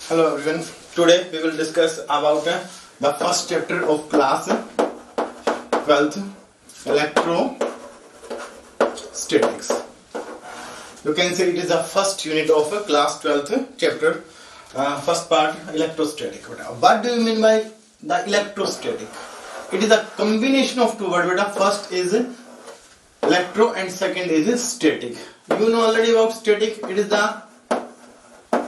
Hello everyone. Today we will discuss about the first chapter of class 12th, electrostatics. You can say it is the first unit of class 12th chapter, first part electrostatic. What do you mean by the electrostatic? It is a combination of two words. First is electro and second is static. You know already about static. It is the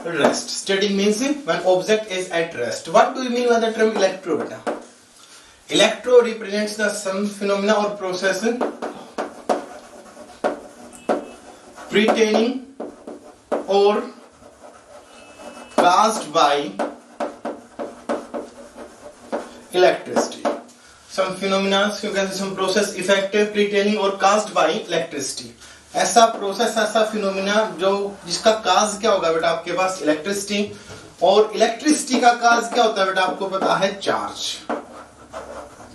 rest. Static means when object is at rest. What do you mean by the term electro? Electro represents the some phenomena or process pertaining or caused by electricity. Some phenomena, you can say some process effective pertaining or caused by electricity. ऐसा process, ऐसा phenomena जो जिसका काज क्या होगा बेटा आपके पास electricity, और electricity का काज क्या होता है बेटा आपको पता है चार्ज.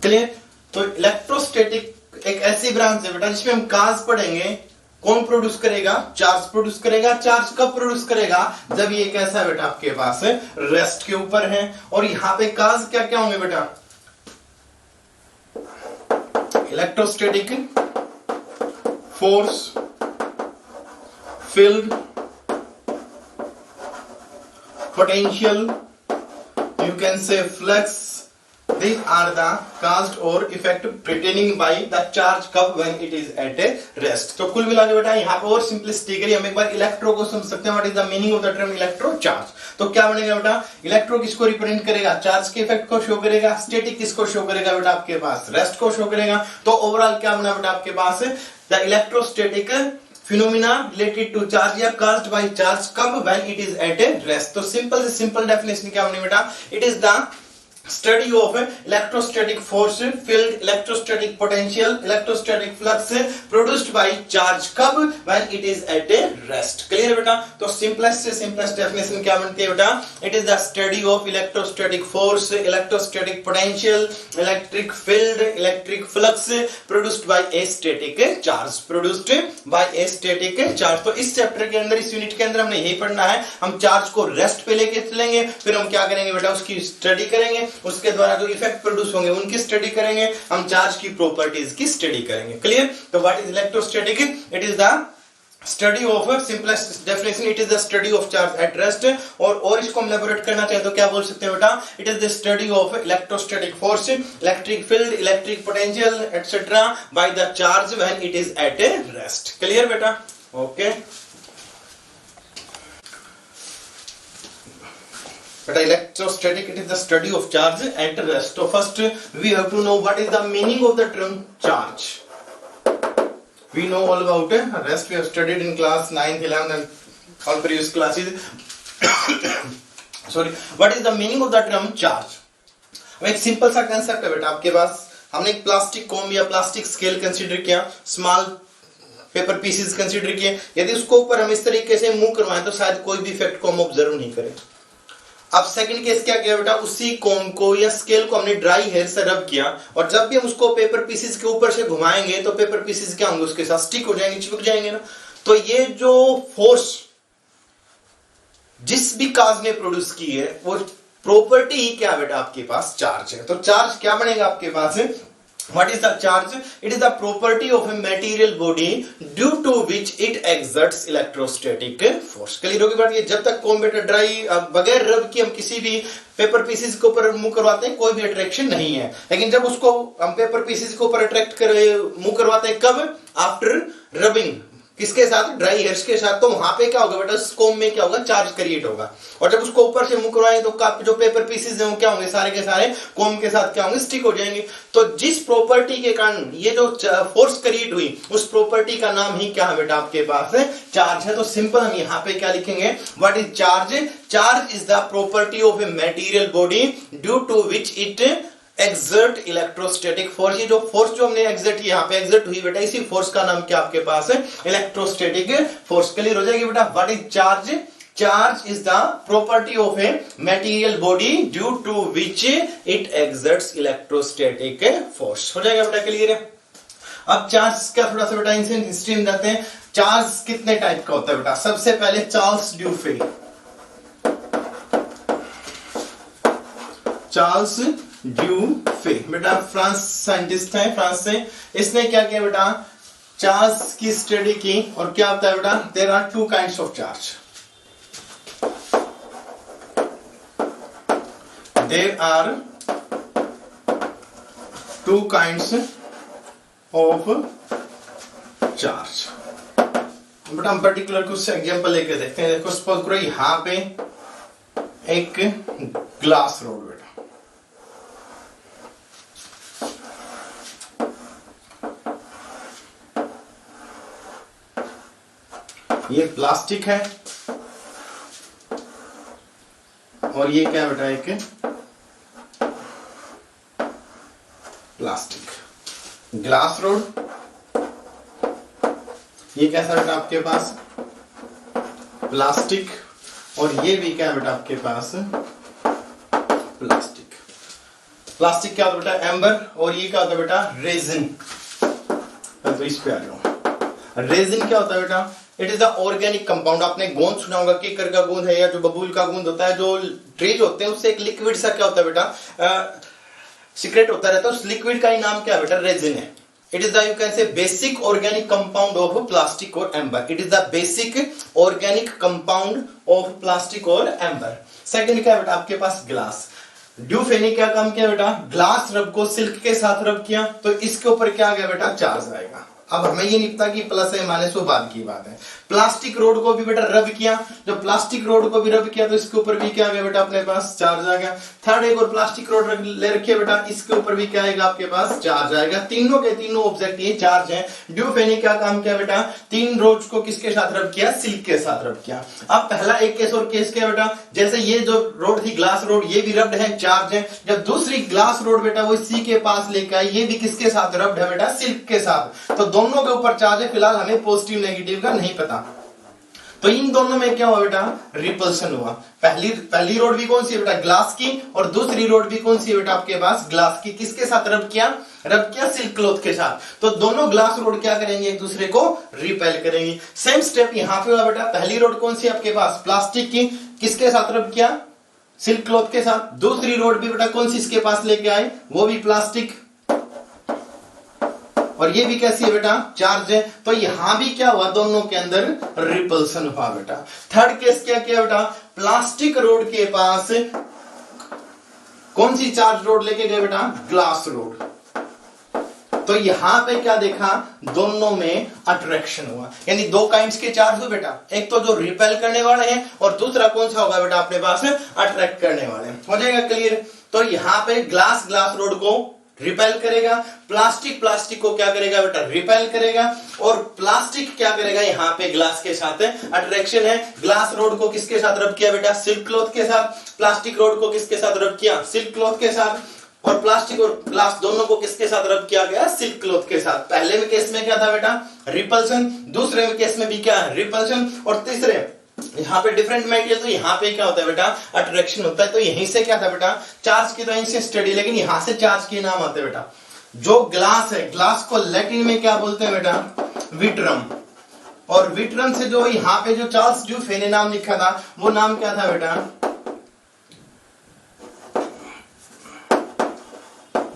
क्लियर? तो इलेक्ट्रोस्टैटिक एक ऐसी ब्रांच है बेटा जिसमें हम काज पढ़ेंगे. कौन प्रोड्यूस करेगा? चार्ज प्रोड्यूस करेगा. चार्ज कब प्रोड्यूस करेगा? जब ये कैसा है बेटा आपके पास रेस्ट के ऊपर है. और यहाँ पे काज क्या क्या होंगे बेटा? Electrostatic force, field, potential, you can say flux. These are the caused or effect pertaining by the charge कब when it is at a rest. तो कुल मिला के बेटा यहाँ पे और सिंपलिसिटी करिए, हम एक बार इलेक्ट्रो को समझ सकते हैं. What is the meaning of the term electro? Charge. तो क्या बनेगा बेटा? इलेक्ट्रो किसको रिप्रेजेंट करेगा? चार्ज के इफेक्ट को शो करेगा. स्टैटिक किसको शो करेगा बेटा आपके पास? रेस्ट को शो करेगा. तो ओवरऑल क्या बना बेटा आपके पास? The electrostatic phenomena related to charge या caused by charge कब? when it is at a rest. तो सिंपल से सिंपल डेफिनेशन क्या होनी बेटा? it is the study of electrostatic force, field, electrostatic potential, electrostatic flux produced by charge कब? when it is at a rest. Clear बेटा? तो simplest से simplest definition क्या बनती है बेटा? it is the study of electrostatic force, electrostatic potential, electric field, electric flux produced by a static charge. produced by a static charge. तो इस chapter के अंदर, इस यूनिट के अंदर हमने यही पढ़ना है. हम चार्ज को रेस्ट पे लेके चलेंगे, फिर हम क्या करेंगे बेटा? उसकी स्टडी करेंगे, उसके द्वारा जो इफेक्ट प्रोड्यूस होंगे उनकी स्टडी करेंगे, हम चार्ज की प्रॉपर्टीज की स्टडी करेंगे. क्लियर? तो what is electrostatic? It is the study of, simplest definition, it is the study of charge at rest. और इसको हम एलैबोरेट करना चाहे तो क्या बोल सकते हैं बेटा? It is the study of electrostatic force, electric field, electric potential etcetera by the charge when it is at a rest. Clear बेटा? Okay. But electrostatic, it is the study of charge at rest. So first we have to know what is the meaning of the term charge. We know all about rest. We have studied in class 9th, 11th and all previous classes. Sorry. What is the meaning of the term charge? एक simple सा concept है बेटा आपके पास. हमने एक plastic com या plastic scale consider किया, small paper pieces consider किए. यदि उसको ऊपर हम इस तरीके से मूव करवाएं तो शायद कोई भी इफेक्ट को हम ऑब्जर्व नहीं करें. अब सेकंड केस क्या किया बेटा? उसी कोम को या स्केल को हमने ड्राई हेयर से रब किया, और जब भी हम उसको पेपर पीसेस के ऊपर से घुमाएंगे तो पेपर पीसेस क्या होंगे? उसके साथ स्टिक हो जाएंगे, चिपक जाएंगे ना. तो ये जो फोर्स जिस भी काज ने प्रोड्यूस की है वो प्रॉपर्टी ही क्या बेटा आपके पास? चार्ज है. तो चार्ज क्या बनेगा आपके पास? What is the charge? It is the property of a material body due to which it exerts electrostatic force. Clear होगी बात? ये जब तक कॉम बेटा ड्राई बगैर रब की हम किसी भी पेपर पीसेस के ऊपर मूव करवाते हैं कोई भी अट्रैक्शन नहीं है. लेकिन जब उसको हम पेपर पीसेस के ऊपर अट्रैक्ट कर मूव करवाते हैं कब? After rubbing. किसके साथ? ड्राई हेयर्स के साथ. तो वहां पे क्या होगा बेटा? उस कोम में क्या होगा? चार्ज क्रिएट होगा. और जब उसको ऊपर से मूव करवाएंगे तो जो पेपर पीसेस हैं वो क्या होंगे? सारे के सारे कोम के साथ क्या होंगे? स्टिक हो जाएंगे. तो जिस प्रॉपर्टी के कारण ये जो फोर्स क्रिएट हुई उस प्रॉपर्टी का नाम ही क्या है बेटा आपके पास? चार्ज है. तो सिंपल हम यहाँ पे क्या लिखेंगे? What is charge? Charge is the property of a material body due to which it exert electrostatic force. ये जो फोर्स जो हमने एक्सर्ट यहाँ पे एक्सर्ट हुई बेटा, इसी फोर्स का नाम क्या आपके पास है? Electrostatic force. क्लियर हो जाएगी बेटा? What is charge? Charge is the property of a material body due to which it exerts electrostatic force. हो जाएगा बेटा? क्लियर है? अब चार्ज का थोड़ा सा बेटा इनसे हिस्ट्री में जाते हैं. चार्ज कितने टाइप का होता है बेटा? सबसे पहले चार्ल्स ड्यूफे. चार्ल्स ड्यूफे, बेटा फ्रांस साइंटिस्ट है, फ्रांस से। इसने क्या किया बेटा, चार्ज की स्टडी की, और क्या होता है बेटा, there are two kinds of charge, there are two kinds of charge. बेटा हम पर्टिकुलर कुछ एग्जांपल लेके देखते हैं। देखो सपोज करो यहां पे एक ग्लास रोड बेटा, ये प्लास्टिक है, और ये क्या बेटा, एक प्लास्टिक ग्लास रोड। ये कैसा बेटा आपके पास, प्लास्टिक, और ये भी क्या बेटा आपके पास प्लास्टिक। प्लास्टिक क्या होता है बेटा, एम्बर, और ये क्या होता है बेटा, रेजिन। तो इस पे आ जाओ। रेजिन क्या होता है बेटा, it is the organic compound. आपने गोंद सुना होगा, केकर का गोंद है या जो बबूल का गोंद होता है, जो ट्रीज होते हैं उससे एक लिक्विड सा क्या होता है बेटा, सीक्रेट होता रहता है। उस लिक्विड का ही नाम क्या है बेटा, रेजिन है। It is the, you can say, basic organic compound of plastic or amber. It is the basic organic compound of plastic or amber. Second क्या बेटा आपके पास, ग्लास। ड्यूफे ने क्या काम किया बेटा, ग्लास रब को सिल्क के साथ रब किया, तो इसके ऊपर क्या आ गया बेटा, चार्ज आएगा। अब हमें ये नहीं पता कि प्लस है माइनस, वो बाद की बात है। प्लास्टिक रोड को भी बेटा रब किया, जब प्लास्टिक रोड को भी रब किया तो इसके ऊपर भी क्या आ गया बेटा अपने पास, चार्ज आ गया। थर्ड एक और प्लास्टिक रोड ले रखिए बेटा, इसके ऊपर भी क्या आएगा आपके पास, चार्ज आएगा। तीनों के तीनों ऑब्जेक्ट ये चार्ज हैं। ड्यूफे ने क्या काम किया बेटा, तीन रोड्स को किसके साथ रब किया, सिल्क के साथ रब किया। अब पहला एक केस और केस क्या बेटा, जैसे ये जो रोड थी ग्लास रोड, ये भी रब्ड है, चार्ज है। जब दूसरी ग्लास रोड बेटा वो सी के पास लेकर आई, ये भी किसके साथ रब्ड है बेटा, सिल्क के साथ। तो दोनों के ऊपर चार्ज है। फिलहाल हमें पॉजिटिव नेगेटिव का नहीं पता। तो इन दोनों में क्या हुआ बेटा, रिपल्सन हुआ। पहली रोड भी कौन सी है बेटा, ग्लास की, और दूसरी रोड भी कौन सी है बेटा आपके पास, ग्लास की। किसके साथ रब किया, सिल्क क्लॉथ के साथ। तो दोनों ग्लास रोड क्या करेंगे, एक दूसरे को रिपेल करेंगे। सेम स्टेप यहां पे हुआ बेटा। पहली रोड कौन सी है आपके पास, प्लास्टिक की, किसके साथ रब किया, सिल्क क्लॉथ के साथ। दूसरी रोड भी बेटा कौन सी इसके पास लेके आए, वो भी प्लास्टिक, और ये भी कैसी है बेटा, चार्ज है। तो यहां भी क्या हुआ, दोनों के अंदर रिपल्सन हुआ बेटा। थर्ड केस क्या किया बेटा, प्लास्टिक रोड के पास कौन सी चार्ज रोड लेके गए बेटा, ग्लास रोड। तो यहां पे क्या देखा, दोनों में अट्रैक्शन हुआ, यानी दो काइंड्स के चार्ज हुए बेटा। एक तो जो रिपेल करने वाले हैं, और दूसरा कौन सा होगा बेटा अपने पास, अट्रैक्ट करने वाले। हो जाएगा क्लियर। तो यहां पे ग्लास रोड को रिपेल करेगा, प्लास्टिक को क्या करेगा बेटा, रिपेल करेगा, और प्लास्टिक क्या करेगा, यहाँ पे ग्लास के साथ अट्रैक्शन है। ग्लास रोड को किसके साथ रब किया बेटा, सिल्क क्लॉथ के साथ। प्लास्टिक रोड को किसके साथ रब किया, सिल्क क्लॉथ के साथ। और प्लास्टिक और ग्लास दोनों को किसके साथ रब किया गया, सिल्क क्लॉथ के साथ। पहले में केस में क्या था बेटा, रिपल्सन। दूसरे में केस में भी क्या, रिपल्सन। और तीसरे यहाँ पे डिफरेंट मटेरियल, तो यहाँ पे क्या होता है बेटा, अट्रैक्शन होता है। तो यहीं से क्या था बेटा, चार्ज की तो यहीं से स्टडी, लेकिन यहाँ से चार्ज के नाम आते हैं बेटा। जो ग्लास है, ग्लास को लैटिन में क्या बोलते हैं बेटा, विट्रम। और विट्रम से जो यहाँ पे जो चार्ल्स ड्यूफे ने नाम लिखा था, वो नाम क्या था बेटा,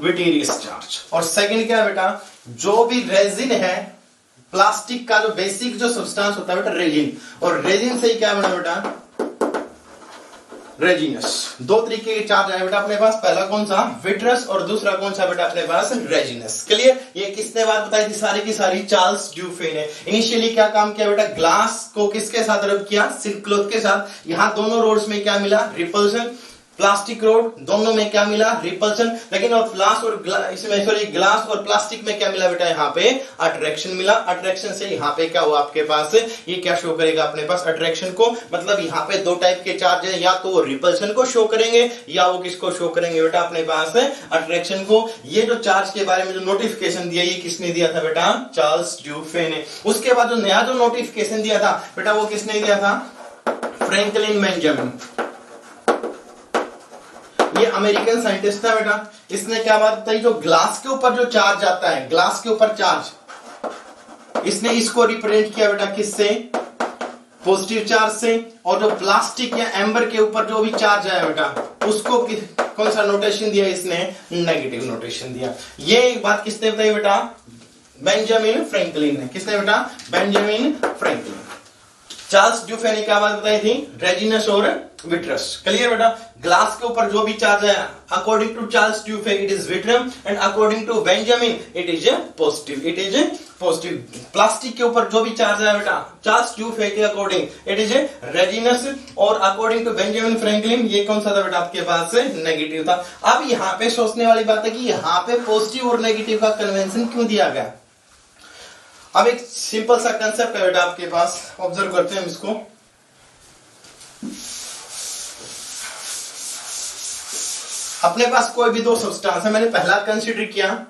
विटेरियस चार्ज। और सेकंड क्या है बेटा, जो भी रेजिन है, प्लास्टिक का जो बेसिक जो सब्सटेंस होता है बेटा, रेजिन। और रेजिन से ही क्या बना बेटा, रेजिनस। दो तरीके के चार्ज आए बेटा अपने पास, पहला कौन सा, विट्रस, और दूसरा कौन सा बेटा अपने पास, रेजिनस। क्लियर। ये किसने बात बताई थी, सारी की सारी चार्ल्स ड्यूफे ने। इनिशियली क्या काम किया बेटा, ग्लास को किसके साथ रब किया, सिल्क क्लॉथ के साथ। यहां दोनों रोड्स में क्या मिला, रिपल्सन। प्लास्टिक रोड, दोनों में क्या मिला, रिपल्सन। लेकिन और ग्लास और ग्लास और प्लास्टिक में क्या मिला बेटा, यहाँ पे अट्रैक्शन मिला। अट्रैक्शन से यहाँ पे क्या हुआ आपके पास, ये क्या शो करेगा अपने पास, अट्रैक्शन को। मतलब यहाँ पे दो टाइप के चार्ज है, या तो रिपल्सन को शो करेंगे, या वो किसको शो करेंगे बेटा अपने पास, अट्रैक्शन को। ये जो चार्ज के बारे में जो नोटिफिकेशन दिया, ये किसने दिया था बेटा, चार्ल्स ड्यूफे ने। उसके बाद जो नया जो नोटिफिकेशन दिया था बेटा, वो किसने दिया था, फ्रैंकलिन बेंजामिन। ये अमेरिकन साइंटिस्ट था बेटा। इसने क्या बात बताई, जो ग्लास के ऊपर जो चार्ज आता है, ग्लास के ऊपर चार्ज, इसने इसको रिप्रेजेंट किया बेटा किससे, पॉजिटिव चार्ज से। और जो प्लास्टिक या एम्बर के ऊपर जो भी चार्ज आया बेटा, उसको कौन सा नोटेशन दिया इसने, नेगेटिव नोटेशन दिया। ये एक बात किसने बताई बेटा, बेंजामिन फ्रैंकलिन ने। किसने बेटा, बेंजामिन फ्रैंकलिन। चार्ल्स ड्यूफे ने क्या बात बताई थी, रेजिनस और विट्रस। क्लियर बेटा, ग्लास के ऊपर जो भी चार्ज है according to Charles Dufay it is vitreous and according to Benjamin it is positive, it is positive. Plastic के ऊपर जो भी चार्ज है बेटा चार्ल्स ड्यूफे के अकॉर्डिंग इट इज रेजिनस और अकॉर्डिंग टू बेंजामिन फ्रैंकलिन ये कौन सा था बेटा आपके पास नेगेटिव था। अब यहाँ पे सोचने वाली बात है कि यहाँ पे पॉजिटिव और नेगेटिव का कन्वेंशन क्यों दिया गया। अब एक सिंपल सा कंसेप्ट है बेटा आपके पास, ऑब्जर्व करते हैं हम इसको। अपने पास कोई भी दो सब्सटेंस है, मैंने पहला कंसीडर किया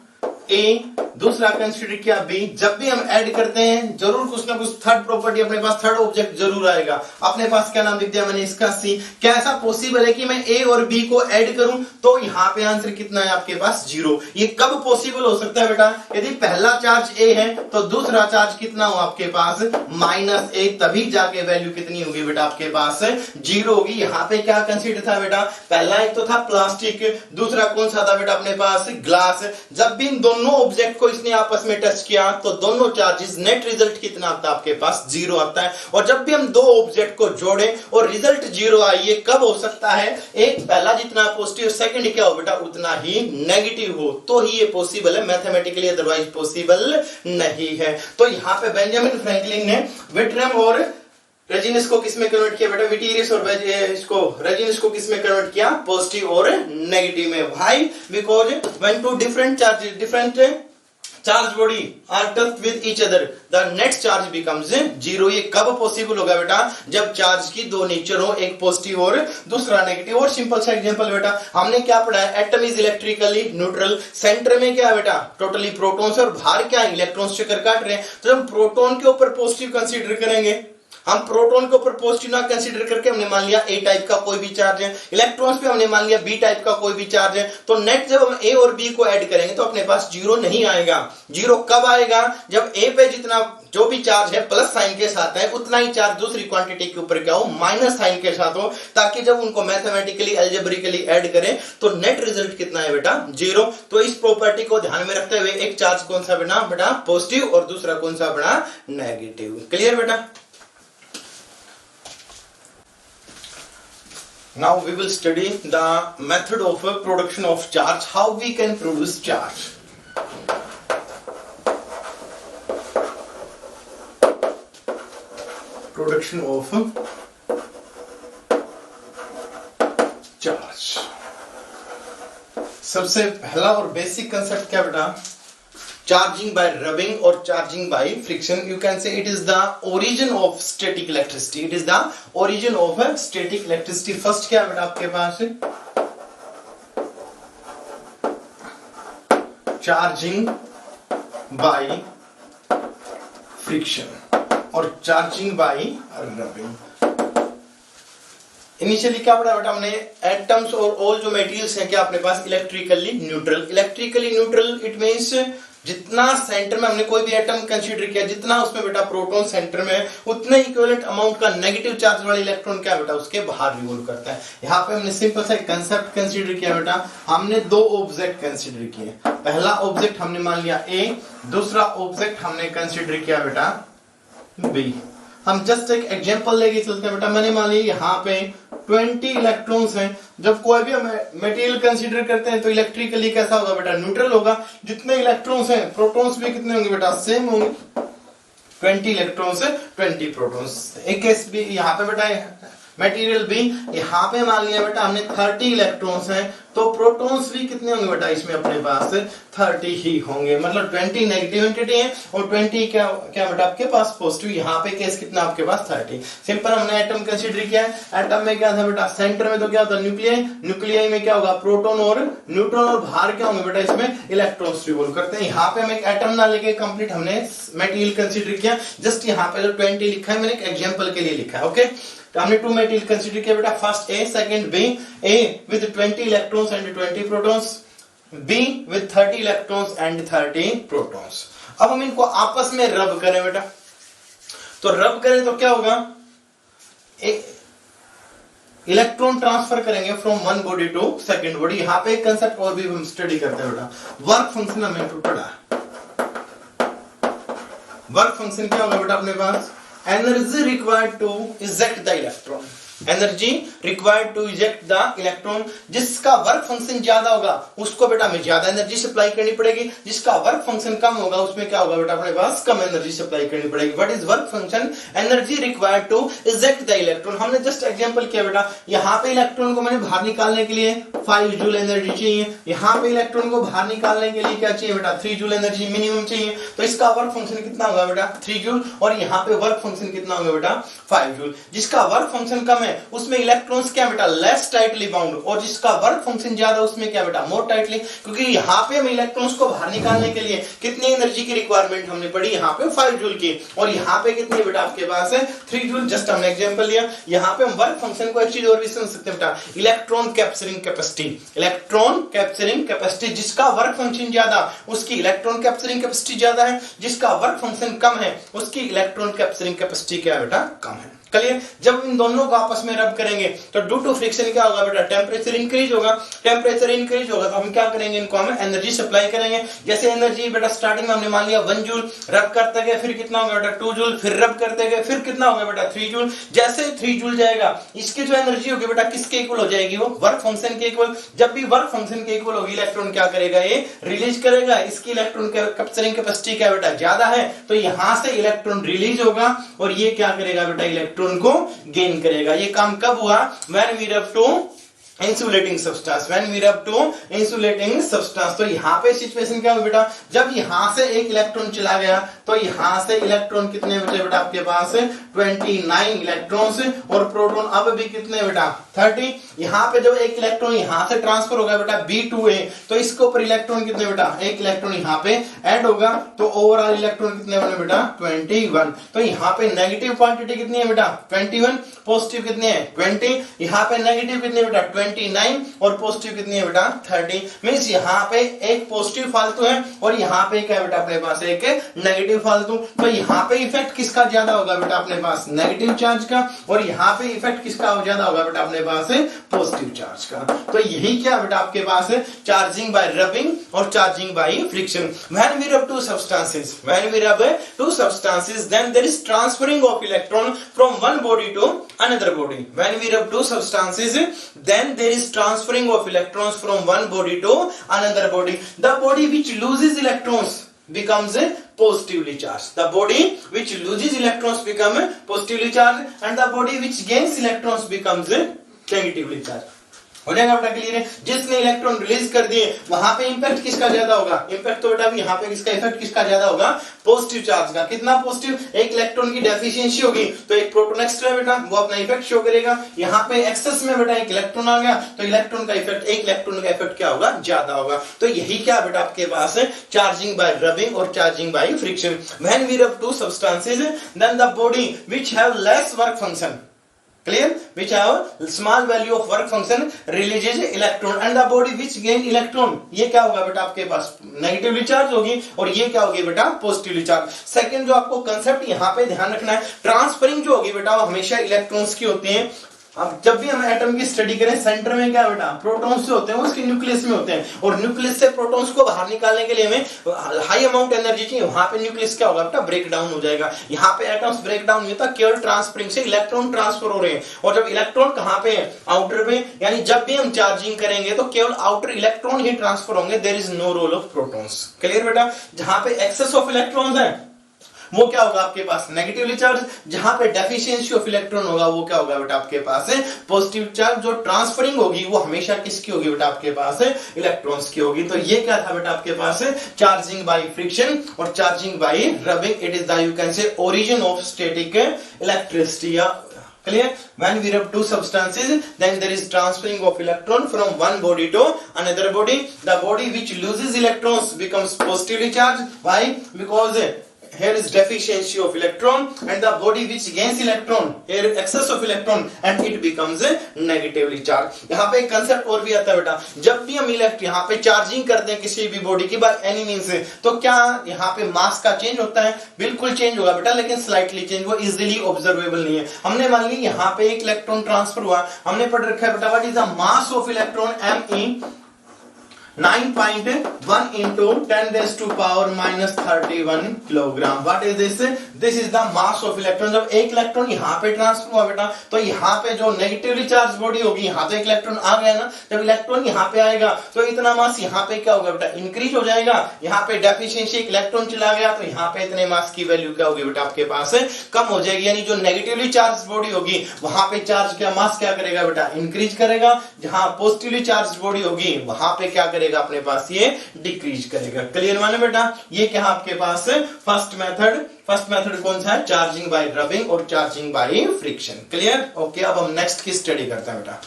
ए, दूसरा कंसीडर किया बी। जब भी हम ऐड करते हैं जरूर कुछ ना कुछ थर्ड प्रॉपर्टी अपने पास, थर्ड ऑब्जेक्ट जरूर आएगा। अपने पास क्या नाम लिख दिया मैंने इसका सी। क्या ऐसा पॉसिबल है कि मैं ए और बी को ऐड करूं तो यहाँ पे आंसर कितना है आपके पास, 0। ये कब पॉसिबल हो सकता है बेटा, यदि पहला चार्ज ए है तो दूसरा चार्ज कितना हो आपके पास, -a, तभी जाके वैल्यू कितनी होगी बेटा आपके पास 0 होगी। यहाँ पे क्या कंसीडर था बेटा, पहला एक तो था प्लास्टिक, दूसरा कौन सा था बेटा अपने पास, ग्लास। जब भी इन दोनों ऑब्जेक्ट को इसने आपस में टच किया तो दोनों चार्जेस, नेट रिजल्ट कितना आता है आपके पास, 0 आता है। और जब भी हम दो ऑब्जेक्ट को जोड़ें और रिजल्ट 0 आए, ये कब हो सकता है, एक पहला जितना पॉजिटिव सेकंड क्या हो बेटा उतना ही नेगेटिव हो, तो ही ये पॉसिबल है मैथमेटिकली, अदरवाइज पॉसिबल नहीं है। तो यहाँ पे बेंजामिन फ्रैंकलिन ने विट्रम और रेजिनस को किसमें कन्वर्ट किया बेटा, विटीरियस और इसको रेजिनस को किसमें कन्वर्ट किया, पॉजिटिव और नेगेटिव में। Why, because when two different charge body are touched with each other the net charge becomes 0। ये कब पॉसिबल होगा बेटा, जब चार्ज की दो नेचर हो, एक पॉजिटिव और दूसरा नेगेटिव। और सिंपल सा एग्जांपल बेटा हमने क्या पढ़ा है, atom is electrically neutral, centre में क्या है बेटा टोटली प्रोटॉन्स और बाहर क्या है इलेक्ट्रॉन्स चक्कर काट रहे हैं। तो हम प्रोटॉन के ऊपर पॉजिटिव कंसीडर करेंगे, हम प्रोटॉन के ऊपर पॉजिटिव ना कंसीडर करके हमने मान लिया ए टाइप का कोई भी चार्ज है, इलेक्ट्रॉन्स पे हमने मान लिया बी टाइप का कोई भी चार्ज है। तो नेट जब हम ए और बी को ऐड करेंगे तो अपने पास 0 नहीं आएगा। 0 कब आएगा, जब ए पे जितना जो भी चार्ज है प्लस साइन के साथ है उतना ही चार्ज दूसरी क्वांटिटी के ऊपर क्या हो, माइनस साइन के साथ हो, ताकि जब उनको मैथमेटिकली अलजेब्रिकली ऐड करें तो नेट रिजल्ट कितना है बेटा 0। तो इस प्रॉपर्टी को ध्यान में रखते हुए एक चार्ज कौन सा बना बेटा पॉजिटिव और दूसरा कौन सा बना नेगेटिव। क्लियर बेटा। Now we will study the method of production of charge, how we can produce charge. Production of charge. सबसे पहला और बेसिक कंसेप्ट क्या बेटा, चार्जिंग बाय रबिंग और charging by friction. You can से it is the origin of static electricity, it is the origin of static electricity. First क्या है बेटा आपके पास, चार्जिंग बाय फ्रिक्शन और चार्जिंग बाय रबिंग। इनिशियली क्या पढ़ा बेटा हमने, एटम्स और ऑल जो मटेरियल्स हैं क्या अपने पास electrically neutral. Electrically neutral it means जितना सेंटर में हमने कोई भी एटम कंसीडर किया, जितना उसमें बेटा प्रोटॉन सेंटर में उतने इक्विवेलेंट अमाउंट का नेगेटिव चार्ज वाला इलेक्ट्रॉन क्या बेटा उसके बाहर रिवॉल्व करता है। यहाँ पे हमने सिंपल सा कंसेप्ट कंसीडर किया बेटा, हमने दो ऑब्जेक्ट कंसीडर किए। पहला ऑब्जेक्ट हमने मान लिया ए, दूसरा ऑब्जेक्ट हमने कंसीडर किया बेटा बी। हम जस्ट एक एग्जांपल लेके चलते हैं बेटा, मैंने मान लिया यहाँ पे 20 इलेक्ट्रॉन्स हैं। जब कोई भी हम मटेरियल कंसीडर करते हैं तो इलेक्ट्रिकली कैसा होगा बेटा न्यूट्रल होगा। जितने इलेक्ट्रॉन्स हैं प्रोटॉन्स भी कितने होंगे बेटा सेम होंगे, 20 इलेक्ट्रॉन्स 20 प्रोटॉन्स। एक केस भी यहाँ पे बेटा मटेरियल भी यहाँ पे मान लिया बेटा हमने 30 इलेक्ट्रॉन्स हैं, तो प्रोटॉन्स भी कितने होंगे बेटा इसमें अपने पास 30 ही होंगे। मतलब 20 नेगेटिव एंटिटी है और 20 क्या बेटा आपके पास पॉजिटिव। यहाँ पे केस कितना आपके पास 30। सिंपल हमने एटम कंसीडर किया है। एटम में क्या था बेटा सेंटर में तो क्या होता है न्यूक्लियाई, न्यूक्लियाई में क्या होगा प्रोटॉन और न्यूट्रॉन और बाहर क्या होंगे बेटा इसमें इलेक्ट्रॉन्स रिवॉल्व करते हैं। यहाँ पे हम एक एटम ना लेके कंप्लीट हमने मटेरियल कंसीडर किया। जस्ट यहाँ पे जो 20 लिखा है मैंने एक एग्जाम्पल के लिए लिखा है। ओके, तो हमने टू मटेरियल कंसीडर किया बेटा, first A second B. A with 20 electrons and 20 protons, B with 30 electrons and 30 protons. अब हम इनको आपस में रब करें बेटा, तो रब करें तो क्या होगा, इलेक्ट्रॉन ट्रांसफर करेंगे from one body to second body. यहाँ पे एक कंसेप्ट और भी हम स्टडी करते हैं बेटा, वर्क फंक्शन हमें टू पढ़ा। वर्क फंक्शन क्या होगा बेटा अपने पास, energy required to eject the electron, energy required to eject the electron. जिसका वर्क फंक्शन ज्यादा होगा उसको बेटा हमें ज्यादा एनर्जी सप्लाई करनी पड़ेगी, जिसका वर्क फंक्शन कम होगा उसमें क्या होगा बेटा अपने पास कम एनर्जी सप्लाई करनी पड़ेगी। What is work function, energy required to eject the electron. हमने जस्ट एग्जांपल किया बेटा, यहाँ पे इलेक्ट्रॉन को मैंने बाहर निकालने के लिए 5 जूल एनर्जी चाहिए, यहाँ पे इलेक्ट्रॉन को बाहर निकालने के लिए क्या चाहिए बेटा 3 जूल एनर्जी मिनिमम चाहिए। तो इसका वर्क फंक्शन कितना होगा बेटा 3 जूल, और यहाँ पे वर्क फंक्शन कितना होगा बेटा 5 जूल। जिसका वर्क फंक्शन कम है उसमें इलेक्ट्रॉन्स क्या बेटा लेस टाइटली बाउंड, और जिसका वर्क फंक्शन ज्यादा उसमें क्या बेटा मोर टाइटली, क्योंकि यहाँ पे हम इलेक्ट्रॉन्स को बाहर निकालने के लिए कितनी एनर्जी की रिक्वायरमेंट हमने पढ़ी, यहाँ पे 5 जूल की, और यहाँ पे कितनी बेटा आपके पास है 3 जूल। जस्ट हमने एग्जांपल लिया। यहाँ पे हम वर्क फंक्शन को एक चीज और भी समझ सकते हैं बेटा, electron capturing capacity, electron capturing capacity. जिसका वर्क फंक्शन ज्यादा उसकी इलेक्ट्रॉन कैप्चरिंग कैपेसिटी ज्यादा है, जिसका वर्क फंक्शन कम है उसकी इलेक्ट्रॉन कैप्चरिंग कैपेसिटी क्या बेटा कम है। चलिए जब इन दोनों को आपस में रब करेंगे तो ड्यू टू फ्रिक्शन क्या होगा बेटा टेम्परेचर इंक्रीज होगा, टेम्परेचर इंक्रीज होगा तो हम क्या करेंगे इनको हम एनर्जी सप्लाई करेंगे। जैसे एनर्जी बेटा स्टार्टिंग में हमने मान लिया 1 जूल, रब करते गए फिर कितना होगा बेटा 2 जूल, फिर रब करते गए फिर कितना होगा बेटा 3 जूल। जैसे 3 जूल जाएगा इसकी जो एनर्जी होगी बेटा किसके इक्वल हो जाएगी, वो वर्क फंक्शन के इक्वल। जब भी वर्क फंक्शन के इक्वल होगी इलेक्ट्रॉन क्या करेगा ये रिलीज करेगा, इसकी इलेक्ट्रॉन कैप्चरिंग कैपेसिटी क्या बेटा ज्यादा है तो यहां से इलेक्ट्रॉन रिलीज होगा और ये क्या करेगा बेटा इलेक्ट्रॉन को गेन करेगा। ये काम कब हुआ, when we rub to insulating substance, when we rub to insulating substance. तो यहाँ पे सिचुएशन क्या हो बेटा, जब यहाँ से एक इलेक्ट्रॉन चला गया तो यहाँ से इलेक्ट्रॉन कितने बचे बेटा आपके पास 29 इलेक्ट्रॉन्स, और प्रोटॉन अब भी कितने बेटा 30। यहाँ पे जब एक इलेक्ट्रॉन यहाँ से ट्रांसफर होगा बेटा B2A तो इसके ऊपर इलेक्ट्रॉन कितने बेटा एक इलेक्ट्रॉन यहाँ पे ऐड होगा तो ओवरऑल इलेक्ट्रॉन कितने बने बेटा 21। तो यहाँ पे नेगेटिव क्वांटिटी कितनी है बेटा 21, पॉजिटिव कितनी है 20, यहाँ पे नेगेटिव कितनी बेटा 29 और पॉजिटिव कितनी है बेटा 30। मींस यहाँ पे एक पॉजिटिव फालतू है और यहाँ पे क्या बेटा अपने पास एक नेगेटिव फालतू। तो यहाँ पे इफेक्ट किसका ज्यादा होगा बेटा अपने पास नेगेटिव चार्ज का, और यहाँ पे इफेक्ट किसका ज्यादा होगा बेटा अपने पास पॉजिटिव चार्ज का। तो यही क्या बेटा आपके पास चार्जिंग बाय रबिंग और charging by friction. When we rub two substances, when we rub two substances then there is transferring of electron from one body to another body. When we rub two substances then there is transferring of electrons from one body to another body. The body which loses electrons becomes positively charged. The body which loses electrons becomes positively charged and the body which gains electrons becomes negatively charged. हो जाएगा बेटा clear है। जिसने electron release कर दिए वहां पे impact किसका ज्यादा होगा, इंपैक्ट तो बेटा यहाँ पे किसका इफेक्ट किसका ज्यादा होगा पॉजिटिव चार्ज का। कितना पॉजिटिव, एक इलेक्ट्रॉन की डेफिशिएंसी होगी तो एक प्रोटॉन एक्स्ट्रा बेटा वो अपना इफेक्ट शो करेगा। यहाँ पे एक्सेस में बेटा एक इलेक्ट्रॉन आ गया तो इलेक्ट्रॉन का इफेक्ट एक इलेक्ट्रॉन का इफेक्ट क्या होगा ज्यादा होगा। तो यही क्या बेटा आपके पास है चार्जिंग बाय रबिंग और charging by friction. When we rub two substances then the body which have less work function, clear, which have small value of work function releases electron and the body which gain electron ये क्या होगा बेटा आपके पास negatively charge होगी और ये क्या होगी बेटा पॉजिटिवली चार्ज। सेकंड जो आपको कंसेप्ट यहाँ पे ध्यान रखना है, ट्रांसफरिंग जो होगी बेटा वो हमेशा इलेक्ट्रॉन्स की होती है। अब जब भी हम एटम की स्टडी करें सेंटर में क्या बेटा प्रोटॉन्स से होते हैं, उसके न्यूक्लियस में होते हैं और न्यूक्लियस से प्रोटॉन्स को बाहर निकालने के लिए हमें हाई अमाउंट एनर्जी चाहिए। वहां पे न्यूक्लियस क्या होगा बेटा ब्रेक डाउन हो जाएगा। यहाँ पे एटम्स ब्रेक डाउन नहीं होता, केवल ट्रांसफरिंग से इलेक्ट्रॉन ट्रांसफर हो रहे हैं। और जब इलेक्ट्रॉन कहाँ पे है आउटर पे, यानी जब भी हम चार्जिंग करेंगे तो केवल आउटर इलेक्ट्रॉन ही ट्रांसफर होंगे, there is no role of protons. Clear बेटा, जहां पे एक्सेस ऑफ इलेक्ट्रॉन्स है वो क्या होगा आपके पास नेगेटिवली चार्ज, जहां पे डेफिशिएंसी ऑफ इलेक्ट्रॉन होगा वो क्या होगा बेटा आपके पास पॉजिटिव चार्ज। जो ट्रांसफरिंग होगी वो हमेशा किसकी होगी बेटा आपके पास इलेक्ट्रॉन्स की होगी। तो ये क्या था बेटा आपके पास चार्जिंग बाय फ्रिक्शन और charging by rubbing. It is the you can से origin of static electricity. Clear? When we rub two substances, then there is transferring of electron from one body to another body. The body which loses electrons becomes positively charged. Why? Because here is deficiency of electron and the body which gains electron, here excess of electron and it becomes negatively charged. यहाँ पे एक concept और भी आता है बेटा, जब भी हम यहाँ पे चार्जिंग करते हैं किसी भी बॉडी की बाय एनी मींस से, तो क्या यहाँ पे मास का चेंज होता है? बिल्कुल चेंज होगा बेटा, लेकिन स्लाइटली चेंज, वो इजीली ऑब्जर्वेबल नहीं है। हमने मान ली यहाँ पे एक इलेक्ट्रॉन ट्रांसफर हुआ, हमने पढ़ रखा है बेटा what is the mass of electron, Me 9.1 into 10 raised to power minus 31 kilogram. What is this? This is the mass of electron। जब एक इलेक्ट्रॉन यहाँ पे ट्रांसफर हुआ बेटा, तो यहाँ पे जो नेगेटिवली चार्ज बॉडी होगी, यहाँ तो एक इलेक्ट्रॉन आ गया ना, जब इलेक्ट्रॉन यहाँ पे आएगा तो इतना मास यहाँ पे क्या होगा बेटा, इंक्रीज हो जाएगा। यहाँ पे डेफिशिएंसी इलेक्ट्रॉन चला गया तो यहाँ पे इतने मास की वैल्यू क्या होगी बेटा आपके पास कम हो जाएगी, यानी जो नेगेटिवली चार्ज बॉडी होगी वहां पे चार्ज क्या मास क्या करेगा बेटा, इंक्रीज करेगा। जहां पॉजिटिवली चार्ज बॉडी होगी वहां पे क्या करेगा अपने पास, ये डिक्रीज करेगा। क्लियर माने बेटा, ये क्या आपके पास फर्स्ट मेथड कौन सा है, चार्जिंग बाय रबिंग और charging by friction. Clear, okay. अब हम नेक्स्ट की स्टडी करते हैं बेटा।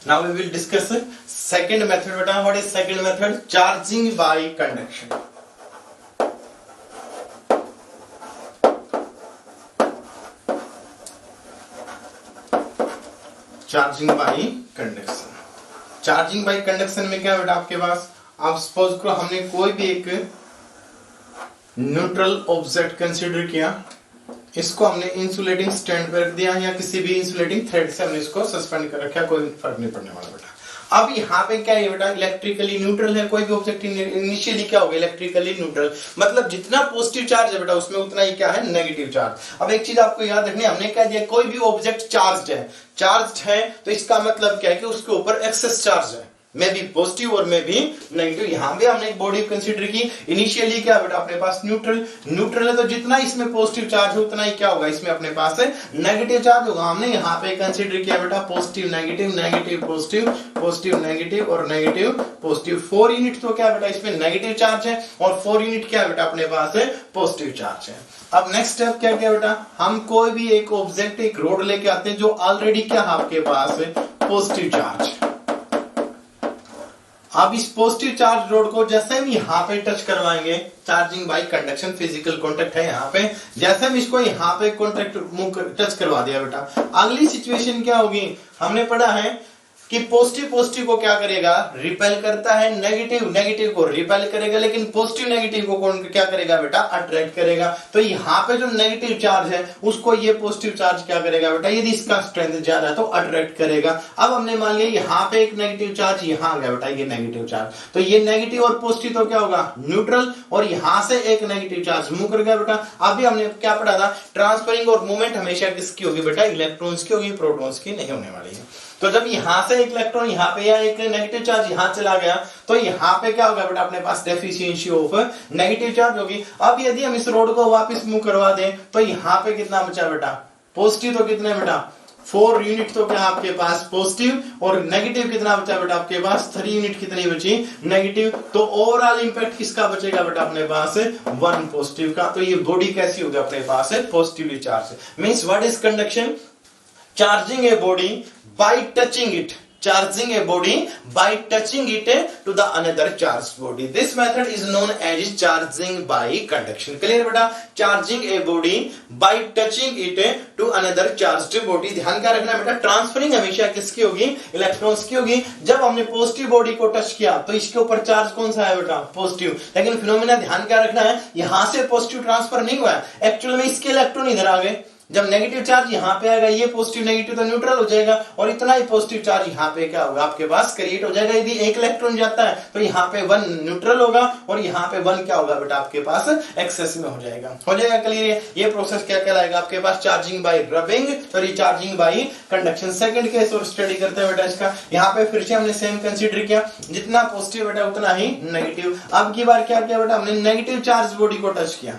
Now we will discuss second method बेटा। What is second method, charging by conduction. Charging by conduction. Charging by conduction में क्या बेटा आपके पास, आप सपोज करो हमने कोई भी एक न्यूट्रल ऑब्जेक्ट कंसीडर किया, इसको हमने इंसुलेटिंग स्टैंड पर रख दिया या किसी भी इंसुलेटिंग थ्रेड से हमने इसको सस्पेंड कर रखा, कोई फर्क नहीं पड़ने वाला बेटा। अब यहाँ पे क्या है बेटा, इलेक्ट्रिकली न्यूट्रल है, कोई भी ऑब्जेक्ट इनिशियली क्या होगा, इलेक्ट्रिकली न्यूट्रल, मतलब जितना पॉजिटिव चार्ज है बेटा उसमें उतना ही क्या है, नेगेटिव चार्ज। अब एक चीज आपको याद रखनी, हमने क्या दिया, कोई भी ऑब्जेक्ट चार्ज्ड है तो इसका मतलब क्या है कि उसके ऊपर एक्सेस चार्ज है, मे बी पॉजिटिव और मे बी नेगेटिव। यहां पे हमने एक बॉडी कंसीडर की, इनिशियली क्या बेटा अपने पास न्यूट्रल है, तो जितना इसमें पॉजिटिव चार्ज हो उतना ही क्या होगा, इसमें अपने पास नेगेटिव चार्ज होगा। हमने यहाँ पे कंसीडर किया बेटा positive negative, negative positive, positive negative और नेगेटिव पॉजिटिव। 4 यूनिट तो क्या बेटा इसमें नेगेटिव चार्ज है और 4 यूनिट क्या बेटा अपने पास पॉजिटिव चार्ज है। अब नेक्स्ट स्टेप क्या क्या बेटा, हम कोई भी एक ऑब्जेक्ट, एक रोड लेके आते हैं जो ऑलरेडी क्या आपके पास पॉजिटिव चार्ज। अब इस पॉजिटिव चार्ज रोड को जैसे हम यहाँ पे टच करवाएंगे, charging by conduction, physical contact है यहाँ पे, जैसे हम इसको यहाँ पे कांटेक्ट टच करवा दिया बेटा, अगली सिचुएशन क्या होगी, हमने पढ़ा है कि पॉजिटिव को क्या करेगा, रिपेल करता है, नेगेटिव को रिपेल करेगा, लेकिन पॉजिटिव नेगेटिव को कौन क्या करेगा बेटा, अट्रैक्ट करेगा। तो यहाँ पे जो नेगेटिव चार्ज है उसको ये पॉजिटिव चार्ज क्या करेगा बेटा, यदि इसका स्ट्रेंथ ज्यादा है तो अट्रैक्ट करेगा। अब हमने मान लिया यहाँ पे एक नेगेटिव चार्ज, यहाँ आ गया बेटा ये नेगेटिव चार्ज, तो ये नेगेटिव और पॉजिटिव तो क्या होगा, न्यूट्रल, और यहाँ से एक नेगेटिव चार्ज मूव कर गया बेटा। अभी हमने क्या पढ़ा था, ट्रांसफरिंग और मूवमेंट हमेशा किसकी होगी बेटा, इलेक्ट्रॉन्स की होगी, प्रोटॉन्स की नहीं होने वाली है। तो जब यहाँ से एक इलेक्ट्रॉन यहाँ पे या एक नेगेटिव चार्ज यहाँ चला गया तो यहाँ पे क्या होगा बेटा, अपने पास डेफिशिएंसी ऑफ नेगेटिव चार्ज होगी। अब यदि हम इस रोड को वापस मूव करवा दें तो यहाँ पे कितना बचा बेटा, पॉजिटिव तो कितने बेटा 4 यूनिट तो क्या आपके पास पॉजिटिव, और नेगेटिव कितना बचा बेटा आपके पास 3 यूनिट कितनी बची नेगेटिव। तो ओवरऑल इंपैक्ट किसका बचेगा बेटा अपने पास 1 पॉजिटिव का। तो ये बॉडी कैसी होगी अपने पास positively charge. Means what is conduction, charging a body by touching it, charging a body by touching it to the another charged body. This method is known as charging by conduction. Clear बेटा, charging a body by touching it to another charged body। ध्यान क्या रखना बेटा, transferring हमेशा किसकी होगी, electrons की होगी। जब हमने पॉजिटिव बॉडी को टच किया तो इसके ऊपर चार्ज कौन सा है बेटा, पॉजिटिव, लेकिन फिनोमेना ध्यान क्या रखना है, यहां से पॉजिटिव ट्रांसफर नहीं हुआ है, एक्चुअल में इसके इलेक्ट्रॉन इधर आ गए। जब नेगेटिव चार्ज यहाँ पे आएगा, ये पॉजिटिव नेगेटिव तो न्यूट्रल हो जाएगा, और इतना ही पॉजिटिव चार्ज यहाँ पे क्या होगा आपके पास क्रिएट हो जाएगा। यदि एक इलेक्ट्रॉन जाता है तो यहाँ पे 1 न्यूट्रल होगा और यहाँ पे 1 क्या होगा बेटा आपके पास एक्सेस में हो जाएगा क्लियर। ये प्रोसेस क्या कहलाएगा आपके पास, charging by rubbing, sorry charging by conduction. Second case और स्टडी करते हैं बेटा इसका। यहाँ पे फिर से हमने सेम कंसीडर किया, जितना पॉजिटिव बेटा उतना ही नेगेटिव। अब की बार क्या किया बेटा, हमने नेगेटिव चार्ज बॉडी को टच किया।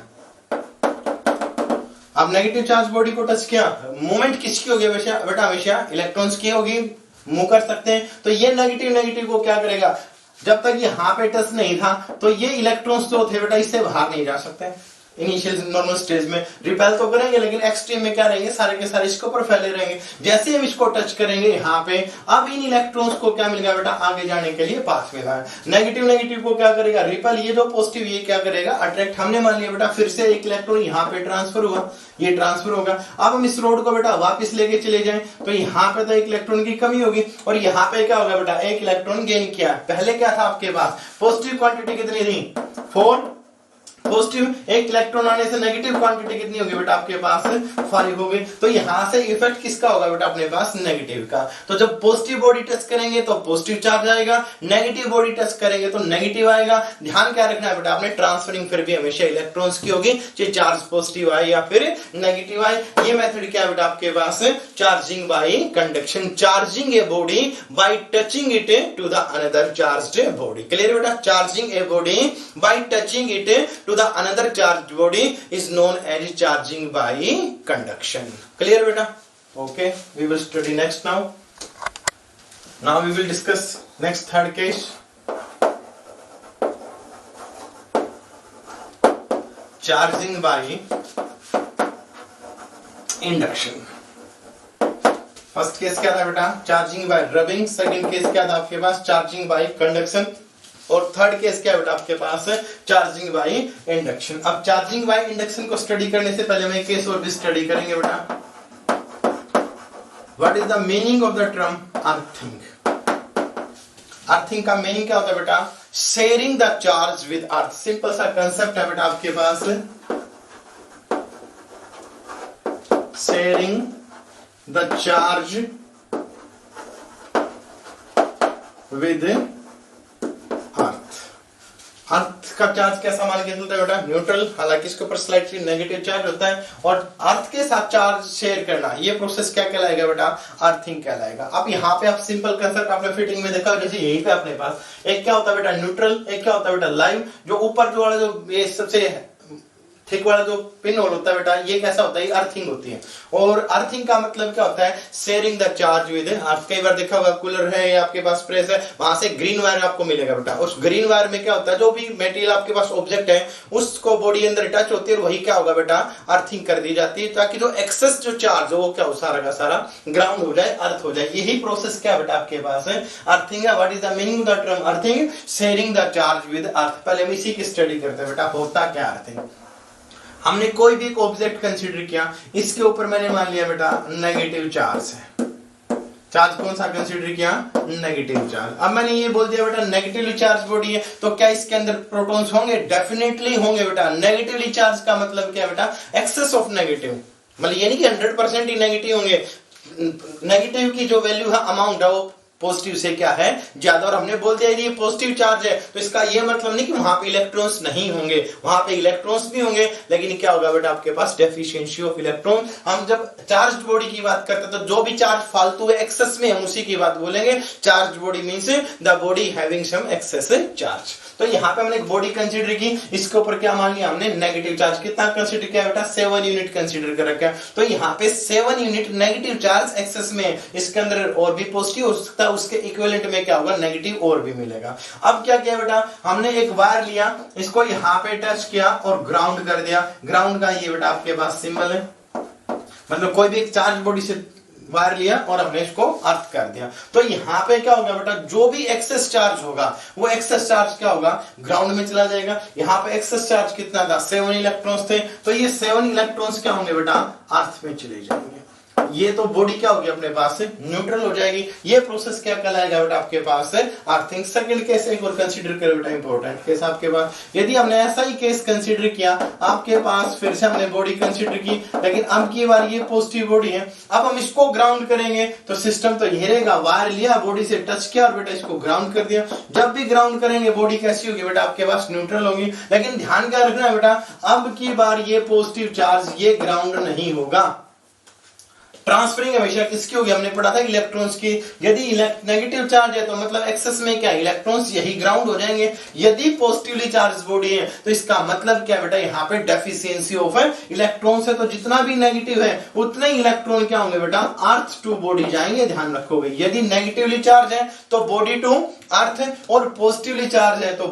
अब नेगेटिव चार्ज बॉडी को टच किया, मूवमेंट किसकी होगी बेटा, हमेशा इलेक्ट्रॉन्स की होगी, मूव कर सकते हैं। तो ये नेगेटिव को क्या करेगा, जब तक यहाँ पे टच नहीं था तो ये इलेक्ट्रॉन्स जो थे बेटा इससे बाहर नहीं जा सकते। इनिशियल नॉर्मल स्टेज में रिपेल तो करेंगे, लेकिन एक्सट्रीम में क्या रहेंगे, सारे के सारे इसके ऊपर फैले रहेंगे। जैसे हम इसको टच करेंगे यहाँ पे, अब इन इलेक्ट्रॉन्स को क्या मिल गया बेटा, आगे जाने के लिए पाथ मिला है। नेगेटिव नेगेटिव को क्या करेगा, रिपेल, ये जो पॉजिटिव ये क्या करेगा, अट्रैक्ट। हमने मान लिया बेटा फिर से एक इलेक्ट्रॉन यहाँ पे ट्रांसफर हुआ, ये ट्रांसफर होगा। अब हम इस रोड को बेटा वापस लेके चले जाएं तो यहाँ पे तो एक इलेक्ट्रॉन की कमी होगी, और यहाँ पे क्या होगा बेटा, एक इलेक्ट्रॉन गेन किया। पहले क्या था आपके पास, पॉजिटिव क्वांटिटी कितनी थी, 4 पॉजिटिव, एक इलेक्ट्रॉन आने से नेगेटिव क्वांटिटी कितनी होगी बेटा आपके पास, 5 होगी। तो यहां से इफेक्ट किसका होगा बेटा अपने पास, नेगेटिव का। तो जब पॉजिटिव बॉडी टच करेंगे तो पॉजिटिव चार्ज आएगा, नेगेटिव बॉडी टच करेंगे तो नेगेटिव आएगा। ध्यान क्या रखना है बेटा आपने, ट्रांसफरिंग फिर भी हमेशा इलेक्ट्रॉन्स की होगी, चाहे चार्ज पॉजिटिव आए या फिर नेगेटिव आए। ये मेथड क्या है बेटा आपके पास, charging by conduction, charging a body by touching it to the another charged body. Clear बेटा, charging a body by touching it to the another charged body is known as charging by conduction. Clear beta? Okay, we will study next now. Now we will discuss next third case. Charging by induction. First case क्या था बेटा, charging by rubbing. Second case क्या था आपके पास, charging by conduction. और third case क्या बेटा आपके पास है, चार्जिंग बाय इंडक्शन। अब चार्जिंग बाय इंडक्शन को स्टडी करने से पहले हम एक केस और भी स्टडी करेंगे बेटा। What is the meaning of the term earthing. Earthing का मीनिंग क्या होता है बेटा, sharing the charge with earth. Simple सा कंसेप्ट है बेटा आपके पास, sharing the charge with earth का चार्ज कैसा मान के चलता है बेटा, न्यूट्रल। हालांकि इसके ऊपर स्लाइटली नेगेटिव चार्ज होता है, और अर्थ के साथ चार्ज शेयर करना, ये प्रोसेस क्या कहलाएगा बेटा, अर्थिंग कहलाएगा। अब यहाँ पे आप सिंपल कंसेप्ट आपने फिटिंग में देखा, जैसे यहीं पे अपने पास एक क्या होता है बेटा न्यूट्रल, एक क्या होता है बेटा लाइव। जो ऊपर जो वाला जो ये सबसे थिक वाला जो पिन होल होता है बेटा, ये कैसा होता है, अर्थिंग होती है। और अर्थिंग का मतलब क्या होता है, शेयरिंग द चार्ज विद अर्थ। कई बार देखा होगा कूलर है या आपके पास प्रेस है, वहां से ग्रीन वायर आपको मिलेगा बेटा। उस ग्रीन वायर में क्या होता है, जो भी मटेरियल आपके पास ऑब्जेक्ट है उसको बॉडी अंदर टच होती है, और वही क्या होगा बेटा, अर्थिंग कर दी जाती है, ताकि जो एक्सेस जो चार्ज हो वो क्या हो, सारा का सारा ग्राउंड हो जाए, अर्थ हो जाए। यही प्रोसेस क्या बेटा आपके पास है, अर्थिंग है। What is the meaning of the term earthing, sharing the charge with अर्थ। पहले हम इसी की स्टडी करते हैं बेटा, होता क्या अर्थिंग। हमने कोई भी एक ऑब्जेक्ट कंसीडर किया, इसके ऊपर मैंने मान लिया बेटा नेगेटिव चार्ज है। चार्ज कौन सा कंसीडर किया, नेगेटिव चार्ज। अब मैंने ये बोल दिया बेटा नेगेटिवली चार्ज बॉडी है, तो क्या इसके अंदर प्रोटॉन्स होंगे, डेफिनेटली होंगे बेटा। नेगेटिवली चार्ज का मतलब क्या बेटा, एक्सेस ऑफ नेगेटिव, मतलब ये नहीं कि 100% ही नेगेटिव होंगे। नेगेटिव की जो वैल्यू है, अमाउंट है, वो पॉजिटिव से क्या है, ज्यादा। और हमने बोल दिया ये पॉजिटिव चार्ज है, तो इसका ये मतलब नहीं कि वहां पे इलेक्ट्रॉन्स नहीं होंगे, वहां पे इलेक्ट्रॉन्स भी होंगे, लेकिन क्या होगा बेटा आपके पास, डेफिशिएंसी ऑफ इलेक्ट्रॉन। हम जब चार्ज बॉडी की बात करते हैं तो जो भी चार्ज फालतू है, एक्सेस में, हम उसी की बात बोलेंगे। Charge body means the body having some excess charge. तो यहाँ पे हमने एक बॉडी कंसीडर की, इसके ऊपर क्या मान लिया हमने, नेगेटिव चार्ज। कितना कंसीडर किया बेटा, 7 यूनिट कंसीडर कर रखा है। तो यहाँ पे 7 यूनिट नेगेटिव चार्ज एक्सेस में, इसके अंदर और भी पॉजिटिव हो सकता है, उसके इक्विवेलेंट में क्या होगा, नेगेटिव और भी मिलेगा। अब क्या किया बेटा, हमने एक वायर लिया, इसको यहाँ पे टच किया और ग्राउंड कर दिया। ग्राउंड का ये बेटा आपके पास सिंबल है, मतलब कोई भी एक चार्ज बॉडी से वायर लिया और हमने इसको अर्थ कर दिया। तो यहाँ पे क्या होगा बेटा, जो भी एक्सेस चार्ज होगा, वो एक्सेस चार्ज क्या होगा, ग्राउंड में चला जाएगा। यहाँ पे एक्सेस चार्ज कितना था, 7 इलेक्ट्रॉन्स थे, तो ये 7 इलेक्ट्रॉन्स क्या होंगे बेटा, अर्थ में चले जाएंगे। ये तो बॉडी क्या होगी अपने पास से, न्यूट्रल हो जाएगी। ये प्रोसेस क्या कहलाएगा बेटा आपके पास से, अर्थिंग। सेकंड केस एक और कंसीडर करो बेटा, इंपॉर्टेंट केस आपके पास। यदि हमने ऐसा ही केस कंसीडर किया आपके पास, फिर से हमने बॉडी कंसीडर की, लेकिन अब की बार ये पॉजिटिव बॉडी है। अब हम इसको ग्राउंड करेंगे तो सिस्टम तो ये रहेगा, वायर लिया, बॉडी से टच किया और बेटा इसको ग्राउंड कर दिया। जब भी ग्राउंड करेंगे बॉडी कैसी होगी बेटा आपके पास, न्यूट्रल होगी। लेकिन ध्यान क्या रखना है बेटा, अब की बार ये पॉजिटिव चार्ज ये ग्राउंड नहीं होगा, ट्रांसफरिंग हमेशा किसकी होगी, हमने पढ़ा था इलेक्ट्रॉन्स की। यदि नेगेटिव चार्ज है तो मतलब एक्सेस में क्या इलेक्ट्रॉन्स यही ग्राउंड हो जाएंगे। यदि पॉजिटिवली चार्ज बॉडी है तो इसका मतलब क्या बेटा, यहाँ पे डेफिशिएंसी ऑफ इलेक्ट्रॉन्स है, तो जितना भी नेगेटिव है उतने ही इलेक्ट्रॉन क्या होंगे बेटा, अर्थ टू बॉडी जाएंगे, ध्यान रखोगे। यदि नेगेटिवली चार्ज है तो बॉडी टू अर्थ, और पॉजिटिवली चार्ज है तो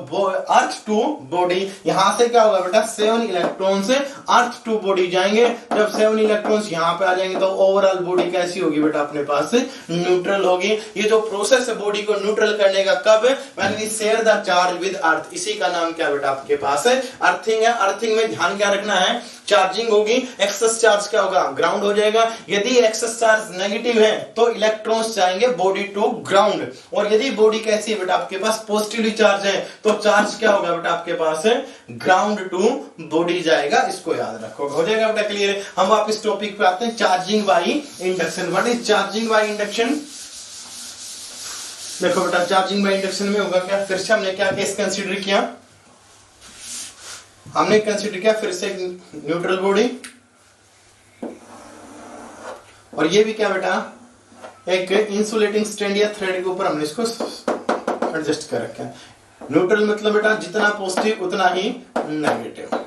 अर्थ टू बॉडी। यहां से क्या होगा बेटा, 7 इलेक्ट्रॉन से अर्थ टू बॉडी जाएंगे। जब 7 इलेक्ट्रॉन्स यहां पे आ जाएंगे तो ओवरऑल बॉडी कैसी होगी बेटा, अपने पास न्यूट्रल होगी। ये जो प्रोसेस है बॉडी को न्यूट्रल करने का, कब, when we share the charge with earth, इसी का नाम क्या बेटा आपके पास है, अर्थिंग है। अर्थिंग में ध्यान क्या रखना है, चार्जिंग होगी, एक्सेस चार्ज क्या होगा, ग्राउंड हो जाएगा। यदि एक्सेस चार्ज नेगेटिव है तो इलेक्ट्रॉन्स जाएंगे बॉडी टू ग्राउंड, और यदि बॉडी कैसी है बेटा आपके पास, पॉजिटिवली चार्ज है तो चार्ज क्या होगा बेटा आपके पास है, ग्राउंड टू बॉडी जाएगा। इसको याद रखो, हो जाएगा बेटा क्लियर। हम वापस टॉपिक पे आते हैं, charging by induction. What is charging by induction? देखो बेटा चार्जिंग बाई इंडक्शन में होगा क्या, फिर से हमने क्या केस कंसीडर किया, हमने कंसीडर किया फिर से न्यूट्रल बॉडी, और ये भी क्या बेटा, एक इंसुलेटिंग स्टैंड या थ्रेड के ऊपर हमने इसको एडजस्ट कर रखा है। न्यूट्रल मतलब बेटा जितना पॉजिटिव उतना ही नेगेटिव।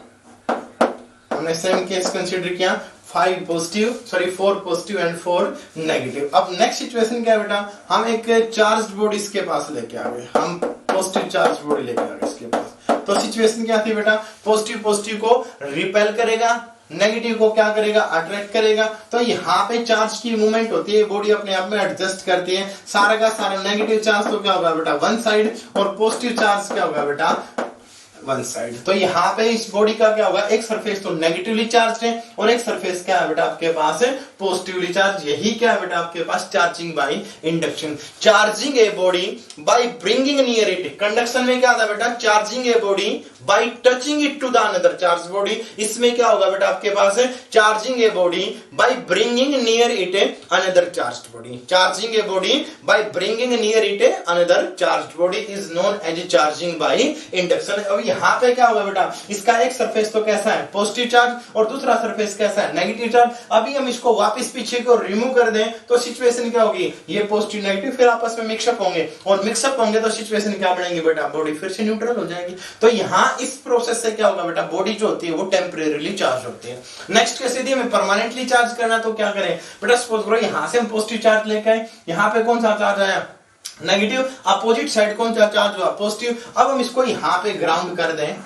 हमने सेम केस कंसीडर किया, 4 पॉजिटिव एंड 4 नेगेटिव। अब नेक्स्ट सिचुएशन क्या है बेटा, हम एक चार्ज बॉडी इसके पास लेके आ गए, हम पॉजिटिव चार्ज बॉडी लेके आ गए इसके पास। तो सिचुएशन क्या थी बेटा, पॉजिटिव को रिपेल करेगा, नेगेटिव को क्या करेगा, अट्रैक्ट करेगा। तो यहाँ पे चार्ज की मूवमेंट होती है, बॉडी अपने आप में एडजस्ट करती है। सारा का सारा नेगेटिव चार्ज तो क्या होगा बेटा, वन साइड, और पॉजिटिव चार्ज क्या होगा बेटा, वन साइड। तो यहाँ पे इस बॉडी का क्या होगा, एक सरफेस तो नेगेटिवली चार्ज है और एक सरफेस क्या है बेटा आपके पास है, पॉजिटिवली चार्ज। यही क्या है बेटा आपके पास, charging by induction. Charging a body by bringing near it. Conduction में क्या था बेटा, charging a body by touching it to the another charge body. इसमें क्या होगा बेटा आपके पास है, charging a body by bringing near it another charged body. Charging a body by bringing near it another charged body is known as charging by induction. अब यहाँ पे क्या होगा बेटा, इसका एक सरफेस तो कैसा है, पॉजिटिव चार्ज, और दूसरा सरफेस कैसा है, नेगेटिव चार्ज। अभी हम इसको वापस पीछे को रिमूव कर दें तो सिचुएशन क्या होगी, ये पॉजिटिव नेगेटिव फिर आपस में मिक्सअप होंगे, और मिक्सअप होंगे तो सिचुएशन क्या बनेंगे बेटा, बॉडी फिर से न्यूट्रल हो जाएगी। तो यहाँ इस प्रोसेस से क्या होगा बेटा, बॉडी जो होती है वो टेम्परेरीली चार्ज होती है। नेक्स्ट केस यदि हमें परमानेंटली चार्ज करना तो क्या करें बेटा, सपोज करो यहाँ से हम पॉजिटिव चार्ज लेके आए, यहाँ पे कौन सा चार्ज आया, नेगेटिव, अपोजिट साइड कौन सा चार्ज हुआ, पॉजिटिव। अब हम इसको यहाँ पे ग्राउंड कर दें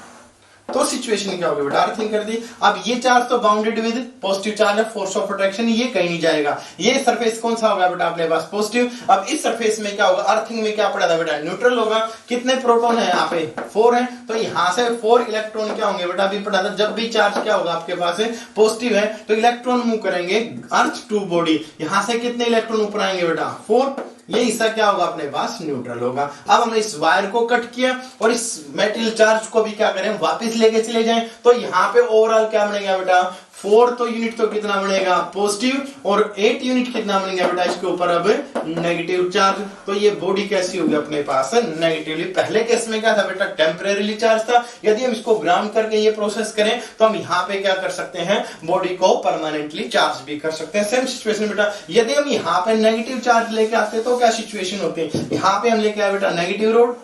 तो सिचुएशन क्या होगी बेटा, अर्थिंग कर दी। अब ये चार्ज तो बाउंडेड विद पॉजिटिव चार्ज है, फोर्स ऑफ अट्रैक्शन, ये कहीं नहीं जाएगा। ये सरफेस कौन सा होगा बेटा अपने पास, पॉजिटिव। अब इस सरफेस में क्या होगा, अर्थिंग में क्या पड़ा था बेटा, न्यूट्रल होगा। कितने प्रोटॉन है यहाँ पे, 4 है, तो यहाँ से 4 इलेक्ट्रॉन क्या होंगे बेटा, अभी पढ़ा था, जब भी चार्ज क्या होगा आपके पास है पॉजिटिव है तो इलेक्ट्रॉन मूव करेंगे अर्थ टू बॉडी। यहाँ से कितने इलेक्ट्रॉन ऊपर आएंगे बेटा, 4। ये हिस्सा क्या होगा अपने पास, न्यूट्रल होगा। अब हमने इस वायर को कट किया और इस मेटल चार्ज को भी क्या करें, वापस लेके चले जाएं, तो यहाँ पे ओवरऑल क्या बनेगा बेटा, 4 तो यूनिट तो कितना बनेगा पॉजिटिव, और 8 यूनिट कितना बनेगा बेटा इसके ऊपर अब नेगेटिव चार्ज। तो ये बॉडी कैसी होगी अपने पास नेगेटिवली। पहले केस में क्या था बेटा, टेम्परेरीली चार्ज था। यदि हम इसको ग्राउंड करके ये प्रोसेस करें तो हम यहाँ पे क्या कर सकते हैं, बॉडी को परमानेंटली चार्ज भी कर सकते हैं। सेम सिचुएशन बेटा, यदि हम यहाँ पे नेगेटिव चार्ज लेके आते तो क्या सिचुएशन होती है, यहाँ पे हम लेके आए बेटा नेगेटिव रोड,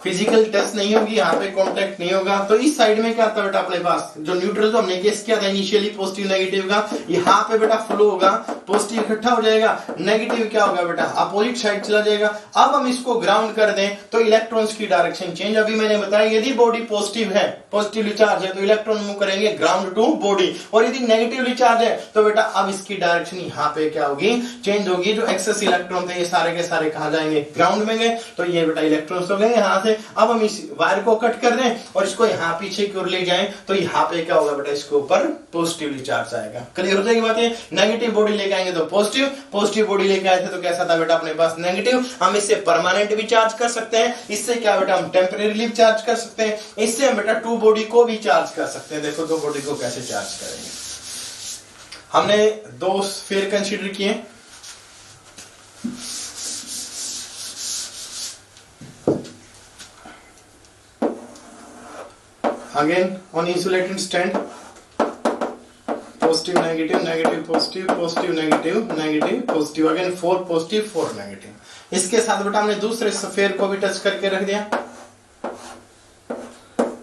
फिजिकल टच नहीं होगी, यहाँ पे कांटेक्ट नहीं होगा। तो इस साइड में क्या आता बेटा अपने पास, जो न्यूट्रल तो हमने केस किया था इनिशियली पॉजिटिव नेगेटिव का, यहाँ पे बेटा फ्लो होगा, पॉजिटिव इकट्ठा हो जाएगा, नेगेटिव क्या होगा बेटा अपोजिट साइड चला जाएगा। अब हम इसको ग्राउंड कर दें तो इलेक्ट्रॉन्स की डायरेक्शन चेंज। अभी मैंने बताया यदि बॉडी पॉजिटिव है, पॉजिटिवली चार्ज है, तो इलेक्ट्रॉन मूव करेंगे ग्राउंड टू बॉडी, और यदि नेगेटिवली चार्ज है तो बेटा अब इसकी डायरेक्शन यहाँ पे क्या होगी, चेंज होगी। जो एक्सेस इलेक्ट्रॉन थे ये सारे के सारे कहा जाएंगे, ग्राउंड में गए, तो ये बेटा इलेक्ट्रॉन्स हो गए यहाँ से। अब हम इस वायर को कट कर दें और इसको यहाँ पीछे की ओर ले जाएं तो यहाँ पे क्या होगा बेटा, इसके ऊपर पॉजिटिवली चार्ज आएगा। क्लियर हो जाएगी बातें। नेगेटिव बॉडी लेके आएंगे तो पॉजिटिव, पॉजिटिव बॉडी लेके आए थे तो कैसा था बेटा अपने पास नेगेटिव। हम इससे परमानेंट भी चार्ज कर सकते हैं, इससे क्या बेटा हम टेम्परेरीली चार्ज कर सकते हैं, इससे हम बेटा 2 बॉडी को भी चार्ज कर सकते हैं। देखो 2 बॉडी को कैसे चार्ज करेंगे। हमने 2 स्फीयर कंसीडर किए, again on insulated stand positive negative negative positive positive negative negative positive, again 4 positive 4 negative. इसके साथ बेटा हमने दूसरे स्फीयर को भी टच करके रख दिया,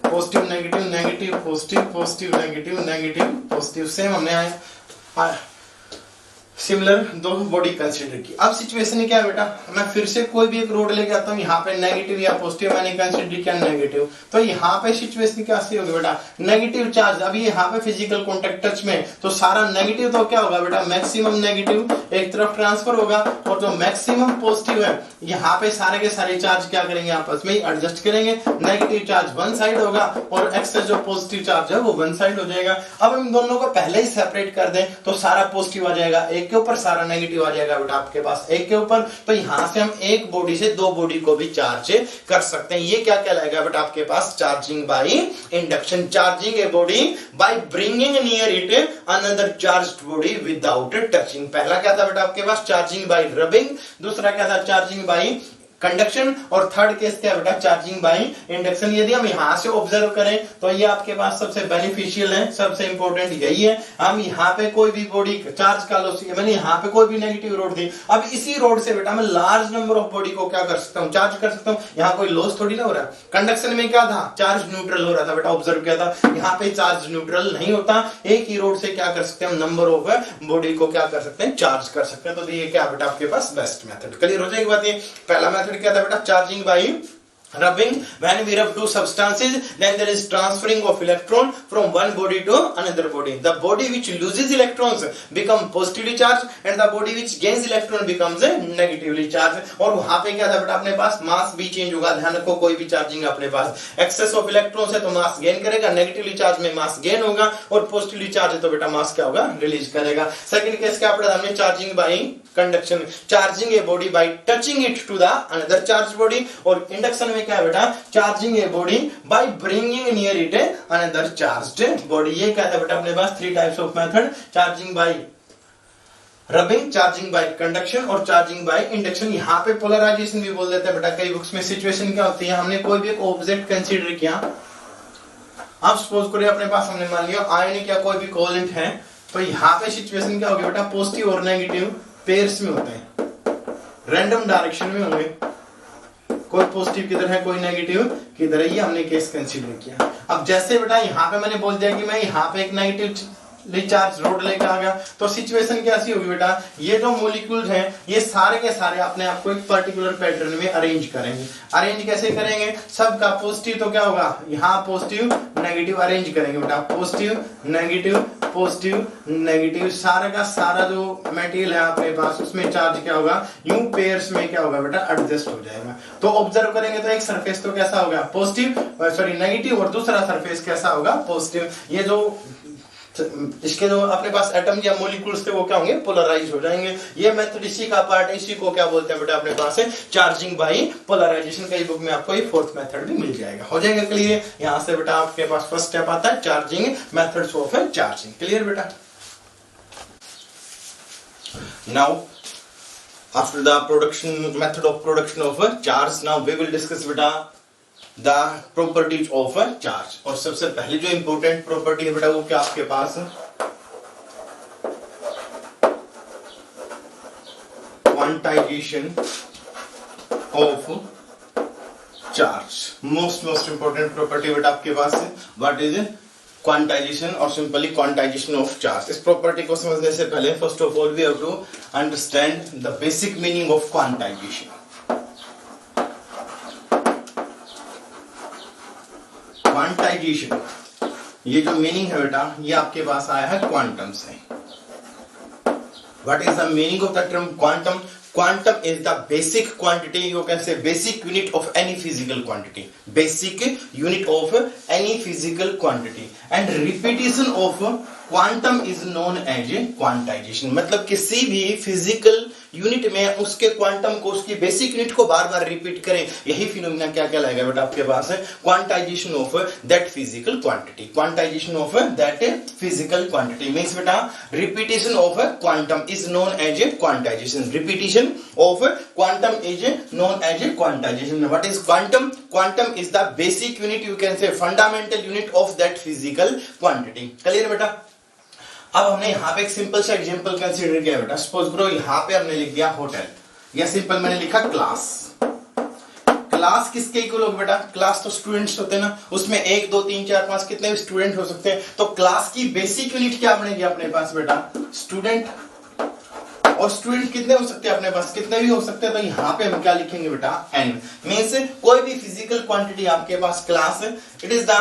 positive negative negative positive positive negative negative positive. Same हमने सिमिलर दो बॉडी कंसीडर की। अब सिचुएशन क्या है बेटा, मैं फिर से कोई भी एक रोड लेके आता हूँ, यहाँ पे नेगेटिव या पॉजिटिव मैंने कंसीडर किया नेगेटिव, तो यहाँ पे सिचुएशन क्या सी होगी बेटा, नेगेटिव चार्ज। अभी यहाँ पे फिजिकल कॉन्टेक्ट टच में तो सारा नेगेटिव, तो क्या होगा बेटा, मैक्सिमम नेगेटिव एक तरफ ट्रांसफर होगा, और जो मैक्सिमम पॉजिटिव है यहाँ पे सारे के सारे चार्ज क्या करेंगे, आपस में एडजस्ट करेंगे। नेगेटिव चार्ज वन साइड होगा और एक्सेस जो पॉजिटिव चार्ज है वो वन साइड हो जाएगा। अब हम दोनों को पहले ही सेपरेट कर दें तो सारा पॉजिटिव आ जाएगा एक के ऊपर, सारा नेगेटिव आ जाएगा बेटा आपके पास एक के ऊपर। तो यहां से हम एक बॉडी से दो बॉडी को भी चार्ज कर सकते हैं। ये क्या कहलाएगा बेटा आपके पास, charging by induction. Charging a body by bringing near it another charged body without touching. पहला क्या था बेटा आपके पास, चार्जिंग बाय रबिंग, दूसरा क्या था, चार्जिंग बाय कंडक्शन, और थर्ड केस क्या बेटा, चार्जिंग बाय इंडक्शन। यदि हम यहां से ऑब्जर्व करें तो ये आपके पास सबसे बेनिफिशियल है, सबसे इंपॉर्टेंट यही है। हम यहाँ पे कोई भी बॉडी चार्ज का लॉस, मैंने यहाँ पे कोई भी नेगेटिव रोड दी, अब इसी रोड से बेटा मैं लार्ज नंबर ऑफ बॉडी को क्या कर सकता हूँ, चार्ज कर सकता हूँ। यहाँ कोई लॉस थोड़ी ना हो रहा है। कंडक्शन में क्या था, चार्ज न्यूट्रल हो रहा था बेटा, ऑब्जर्व किया था। यहाँ पे चार्ज न्यूट्रल नहीं होता, एक ही रोड से क्या कर सकते हैं, नंबर ऑफ बॉडी को क्या कर सकते हैं, चार्ज कर सकते हैं। तो ये क्या बेटा आपके पास बेस्ट मेथड। क्लियर हो जाएगी बात। ये पहला मेथड क्या था बेटा, charging by rubbing. When we rub two substances, then there is transferring of electron from one body to another body. The body which loses electrons become positively charged and the body which gains electron becomes negatively charged. और वहां पे क्या था बेटा अपने पास, मास भी change होगा। ध्यान रखो, कोई भी चार्जिंग अपने पास एक्सेस ऑफ इलेक्ट्रॉन्स है तो मास गेन करेगा, नेगेटिवली चार्ज में मास गेन होगा, और पॉजिटिवली चार्ज है तो बेटा मास क्या होगा, रिलीज करेगा। सेकंड केस क्या पढ़ा हमने, charging by conduction, charging a body by touching it to the another charge body. और इंडक्शन क्या है बेटा, charging a body by bringing near it another charged body. ये क्या था बेटा अपने पास, three types of method, charging by rubbing, charging by conduction और चार्जिंग बाय इंडक्शन। यहाँ पे पोलराइजेशन भी बोल देते हैं बेटा कई बुक्स में। सिचुएशन क्या होती है, हमने कोई भी एक ऑब्जेक्ट कंसीडर किया, अब सपोज करिए अपने पास हमने मान लिया आयनिक या कोई भी कोवेलेंट है, तो यहाँ पे सिचुएशन क्या होगी बेटा, पॉजिटिव और नेगेटिव पेयर्स में होते हैं, रैंडम डायरेक्शन में होंगे, कोई पॉजिटिव किधर है कोई नेगेटिव किधर है, ये हमने केस कंसीडर किया। अब जैसे बेटा यहाँ पे मैंने बोल दिया कि मैं यहाँ पे एक नेगेटिव चार्ज रोड लेकर आ गया, तो सिचुएशन कैसी होगी बेटा, ये जो मॉलिक्यूल्स हैं ये सारे के सारे अपने आप को एक पर्टिकुलर पैटर्न में अरेंज करेंगे। अरेंज कैसे करेंगे, सबका पॉजिटिव तो क्या होगा, यहाँ पॉजिटिव नेगेटिव अरेंज करेंगे बेटा, पॉजिटिव नेगेटिव, सारा का सारा जो मटेरियल है अपने पास उसमें चार्ज क्या होगा, यूं पेयर्स में क्या होगा बेटा, एडजस्ट हो जाएगा। तो ऑब्जर्व करेंगे तो एक सरफेस तो कैसा होगा, पॉजिटिव सॉरी नेगेटिव, और दूसरा सरफेस कैसा होगा, पॉजिटिव। ये जो इसके जो अपने पास एटम या मॉलिक्यूल्स थे वो क्या होंगे, पोलराइज हो जाएंगे। ये मेथड इसी का पार्ट है, इसी को क्या बोलते हैं बेटा अपने पास है चार्जिंग बाय पोलराइजेशन। कई बुक में आपको ये फोर्थ मेथड भी मिल जाएगा। हो जाएगा क्लियर। यहाँ से बेटा आपके पास फर्स्ट स्टेप आता है charging methods of charging. Clear बेटा। Now after the production method of production of charge, now we will discuss बेटा द प्रॉपर्टीज ऑफ चार्ज। और सबसे पहले जो इंपॉर्टेंट प्रॉपर्टी है बेटा वो क्या आपके पास, quantization of charge. Most important property बेटा आपके पास है, व्हाट इज क्वांटाइजेशन और सिंपली क्वांटाइजेशन ऑफ चार्ज। इस प्रॉपर्टी को समझने से पहले first of all we have to understand the basic meaning of quantization. Quantization, ये जो मीनिंग है बेटा ये आपके पास आया है क्वांटम से। What is the meaning of the term quantum? Quantum is the basic quantity, you can say basic unit of any physical quantity. Basic unit of any physical quantity. And repetition of quantum is known as quantization. मतलब किसी भी physical unit में उसके quantum को, उसकी basic unit को बार बार repeat करें, यही फिनोमेना क्या कहलाएगा बेटा आपके पास है quantization of that physical quantity. Quantization of that physical quantity means बेटा repetition of quantum is known as quantization. Repetition of quantum is known as quantization. What is quantum? Quantum is the basic unit, you can say fundamental unit of that physical quantity. Clear बेटा। अब हमने यहाँ पे एक simple सा example consider किया बेटा। Suppose करो यहाँ पे हमने लिख दिया होटल, या सिंपल मैंने लिखा क्लास। क्लास किसके इक्वल होगा बेटा? क्लास तो स्टूडेंट्स होते हैं ना, उसमें 1 2 3 4 5 कितने भी स्टूडेंट हो सकते हैं। तो क्लास की बेसिक यूनिट क्या बनेगी अपने पास बेटा? स्टूडेंट। और स्टूडेंट कितने हो सकते हैं अपने पास? कितने भी हो सकते हैं। तो यहाँ पे हम क्या लिखेंगे बेटा? n। मींस कोई भी फिजिकल क्वांटिटी आपके पास क्लास है, it is the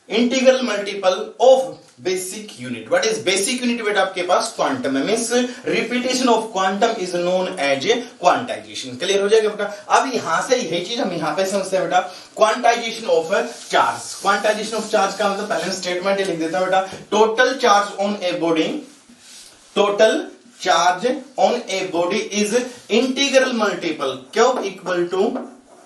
integral multiple of basic unit. What is basic unit बेटा? आपके पास क्वांटम है। Means repetition of quantum is known as a quantization. Clear हो जाएगा बेटा। अब यहां से यही चीज हम यहां पे समझते हैं बेटा, quantization of charge. Quantization of charge का मतलब पहले स्टेटमेंट लिख देता हूं बेटा, total charge on a body, total charge on a body is integral multiple Q equal to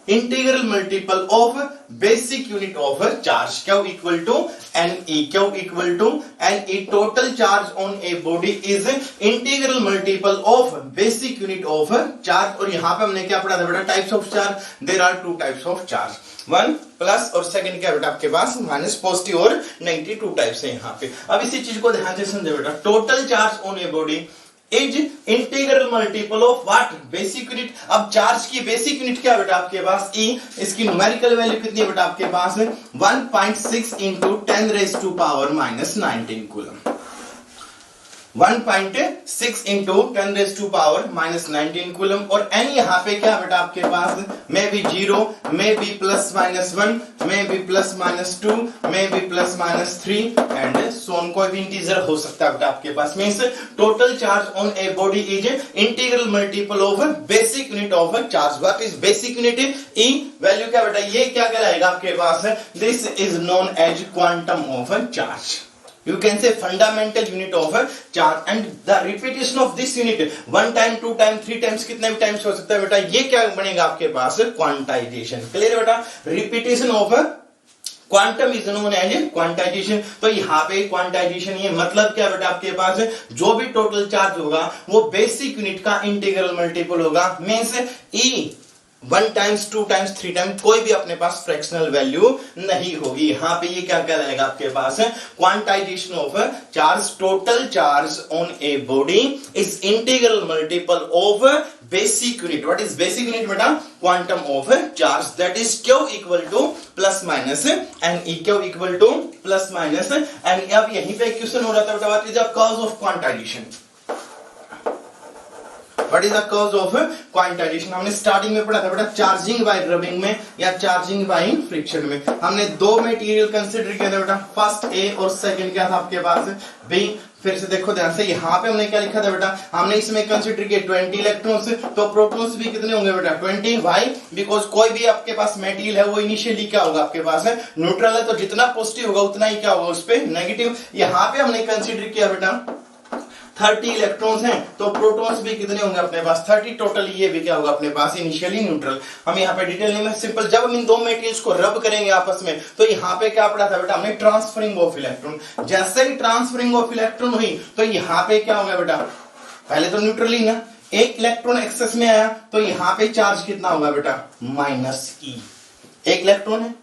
integral multiple of basic unit of charge, Q equal to N E, Q equal to N E. Total charge on a body is integral multiple of basic unit of charge. और यहां पे हमने क्या पढ़ा था बेटा? Types of charge. There are 2 types of charge, 1 plus और second क्या बेटा आपके पास? माइनस। पॉजिटिव और नेगेटिव 2 टाइप्स है यहाँ पे। अब इसी चीज को ध्यान से समझे बेटा, total charge on a body is integral multiple of what? Basic unit. अब चार्ज की बेसिक यूनिट क्या बेटा आपके पास? ई। इसकी न्यूमेरिकल वैल्यू कितनी है बेटा आपके पास? 1.6 इंटू 10⁻⁻19 कूलम। 1.6 into 10⁻⁻19 coulomb. और एन यहाँ पे क्या बेटा आपके पास? May be 0, may be +-1, may be +-2, may be +-3 and so on. कोई भी इंटीजर हो सकता है बेटा आपके पास। Means total charge on a body is integral multiple of basic unit of charge. What is basic unit? E. Value क्या बेटा? ये क्या कहलाएगा आपके पास? This is known as quantum of charge. You can say fundamental unit of a charge, and the repetition of this unit 1 time, 2 time, 3 times, कितने भी times हो सकता है बेटा? ये क्या बनेगा आपके पास? क्वांटाइजेशन। क्लियर बेटा? Repetition of quantum is known as quantization. तो यहाँ पे क्वांटाइजेशन, ये मतलब क्या बेटा आपके पास? जो भी टोटल चार्ज होगा वो बेसिक यूनिट का इंटीग्रल मल्टीपल होगा। मींस ई 1 टाइम्स 2 टाइम्स 3 टाइम्स कोई भी अपने पास फ्रैक्शनल वैल्यू नहीं होगी। यहां पे ये क्या कहलाएगा आपके पास? Quantization of charge. Total charge on a body is integral multiple of basic unit. What is basic unit बेटा? Quantum of charge. That is q equal to +- n E, Q equal to +- n. अब यहीं पे question हो रहा था बेटा, what is the cause of quantization? What is the cause of quantization? हमने starting में पढ़ा था बेटा, चार्जिंग बाय रबिंग में या चार्जिंग बाय फ्रिक्शन में। हमने 2 मटेरियल कंसीडर किया था बेटा, फर्स्ट ए और सेकंड क्या था आपके पास? बी। फिर से देखो ध्यान से, यहाँ पे हमने क्या लिखा था बेटा? हमने इसमें कंसीडर किया 20 इलेक्ट्रॉन्स, तो प्रोटॉन्स भी कितने होंगे बेटा? 20। वाई? बिकॉज कोई भी आपके पास मेटेरियल है वो इनिशियली क्या होगा आपके पास? न्यूट्रल है, तो जितना पॉजिटिव होगा उतना ही क्या होगा उस पे नेगेटिव। यहाँ पे हमने कंसीडर किया बेटा 30 इलेक्ट्रॉन्स हैं, तो प्रोटॉन्स भी कितने होंगे अपने पास? 30 टोटल। ये भी क्या होगा अपने पास? Initially neutral. हम यहाँ पे डिटेल नहीं में, सिंपल जब हम इन 2 मटेरियल्स को रब करेंगे आपस में, तो यहाँ पे क्या पढ़ा था बेटा हमने? Transferring of electron. जैसे ही ट्रांसफरिंग ऑफ इलेक्ट्रॉन हुई तो यहाँ पे क्या होगा बेटा? पहले तो न्यूट्रल ही ना, एक इलेक्ट्रॉन एक्सेस में आया तो यहाँ पे चार्ज कितना होगा बेटा? -e। एक इलेक्ट्रॉन है,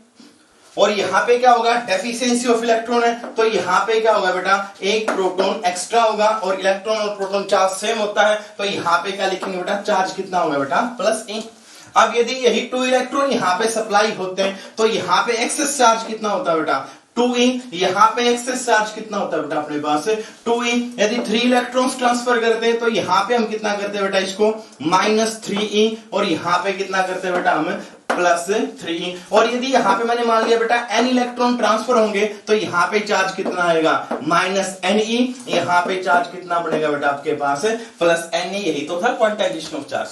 और यहाँ पे क्या होगा? डेफिशिएंसी ऑफ इलेक्ट्रॉन है, तो यहाँ पे क्या होगा बेटा? एक प्रोटॉन एक्स्ट्रा होगा, और इलेक्ट्रॉन और प्रोटॉन चार्ज सेम होता है, तो यहाँ पे क्या लिखेंगे बेटा? चार्ज कितना होगा बेटा? +e। अब यदि यही 2 इलेक्ट्रॉन यहाँ पे सप्लाई होते हैं तो यहाँ पे एक्सेस चार्ज कितना होता है बेटा? 2e। यहाँ पे एक्सेस चार्ज कितना होता है बेटा अपने पास? 2e। यदि 3 इलेक्ट्रॉन्स ट्रांसफर करते हैं तो यहाँ पे हम कितना करते हैं बेटा? इसको -3e। और यहाँ पे कितना करते हैं बेटा हम? +3e। और यदि यहाँ पे मैंने मान लिया बेटा n इलेक्ट्रॉन ट्रांसफर होंगे तो यहाँ पे चार्ज कितना आएगा? -ne। यहाँ पे चार्ज कितना बढ़ेगा बेटा आपके पास? +ne। यही तो था quantization of charge.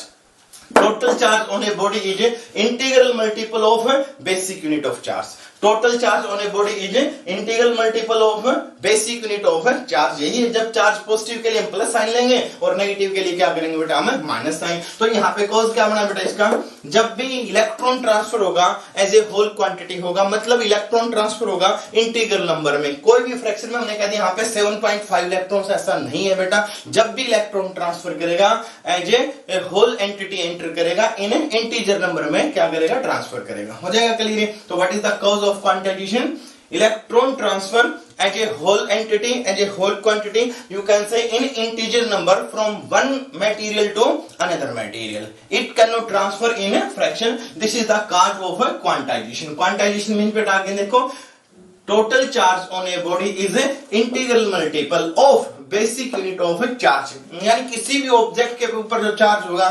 Total charge on a body is integral multiple of basic unit of charge. Total charge on a body is integral multiple of basic unit of charge. यही है, जब चार्ज पॉजिटिव के लिए हम plus sign लेंगे और negative के लिए क्या करेंगे बेटा? हम माइनस साइन। तो यहाँ पे कॉज क्या बना बेटा इसका? जब भी इलेक्ट्रॉन ट्रांसफर होगा एज ए होल क्वांटिटी होगा, मतलब इलेक्ट्रॉन ट्रांसफर होगा इंटीग्रल नंबर में। कोई भी फ्रैक्शन में हमने कह दिया यहाँ पे 7.5 इलेक्ट्रॉन्स, ऐसा नहीं है बेटा। जब भी इलेक्ट्रॉन ट्रांसफर करेगा as a whole entity enter करेगा, इन इंटीजर नंबर में क्या करेगा? ट्रांसफर करेगा। हो जाएगा क्लियर? तो what is the cause of quantization? Electron transfer as a whole entity, as a whole quantity, you can say in integer number from one material to another material. It cannot transfer in a fraction. This is the cause of a quantization. Quantization means बेटा आगे देखो, total charge on a body is a integral multiple of basic unit of a charge. यानी किसी भी object के ऊपर जो charge होगा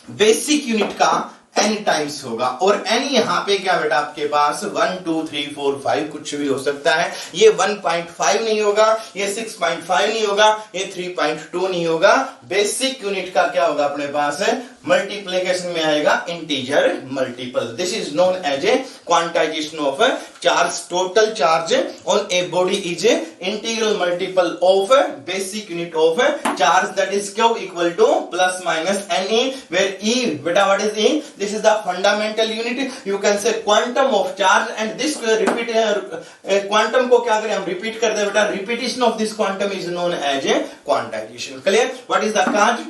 बेसिक यूनिट का n टाइम्स होगा, और n यहाँ पे क्या बेटा आपके पास 1 2 3 4 5 कुछ भी हो सकता है। ये 1.5 नहीं होगा, ये 6.5 नहीं होगा, ये 3.2 नहीं होगा। बेसिक यूनिट का क्या होगा अपने पास है, मल्टीप्लिकेशन में आएगा integer multiple. This is known as a quantization of charge. Total charge on a body is a integral multiple of basic unit of charge, that is q equal to plus minus n e, where e बेटा what is e, this is the fundamental unit, you can say quantum of charge, and this repeat quantum को क्या करें हम repeat कर दे बेटा, repetition of this quantum is known as a quantization. Clear? What is the cause?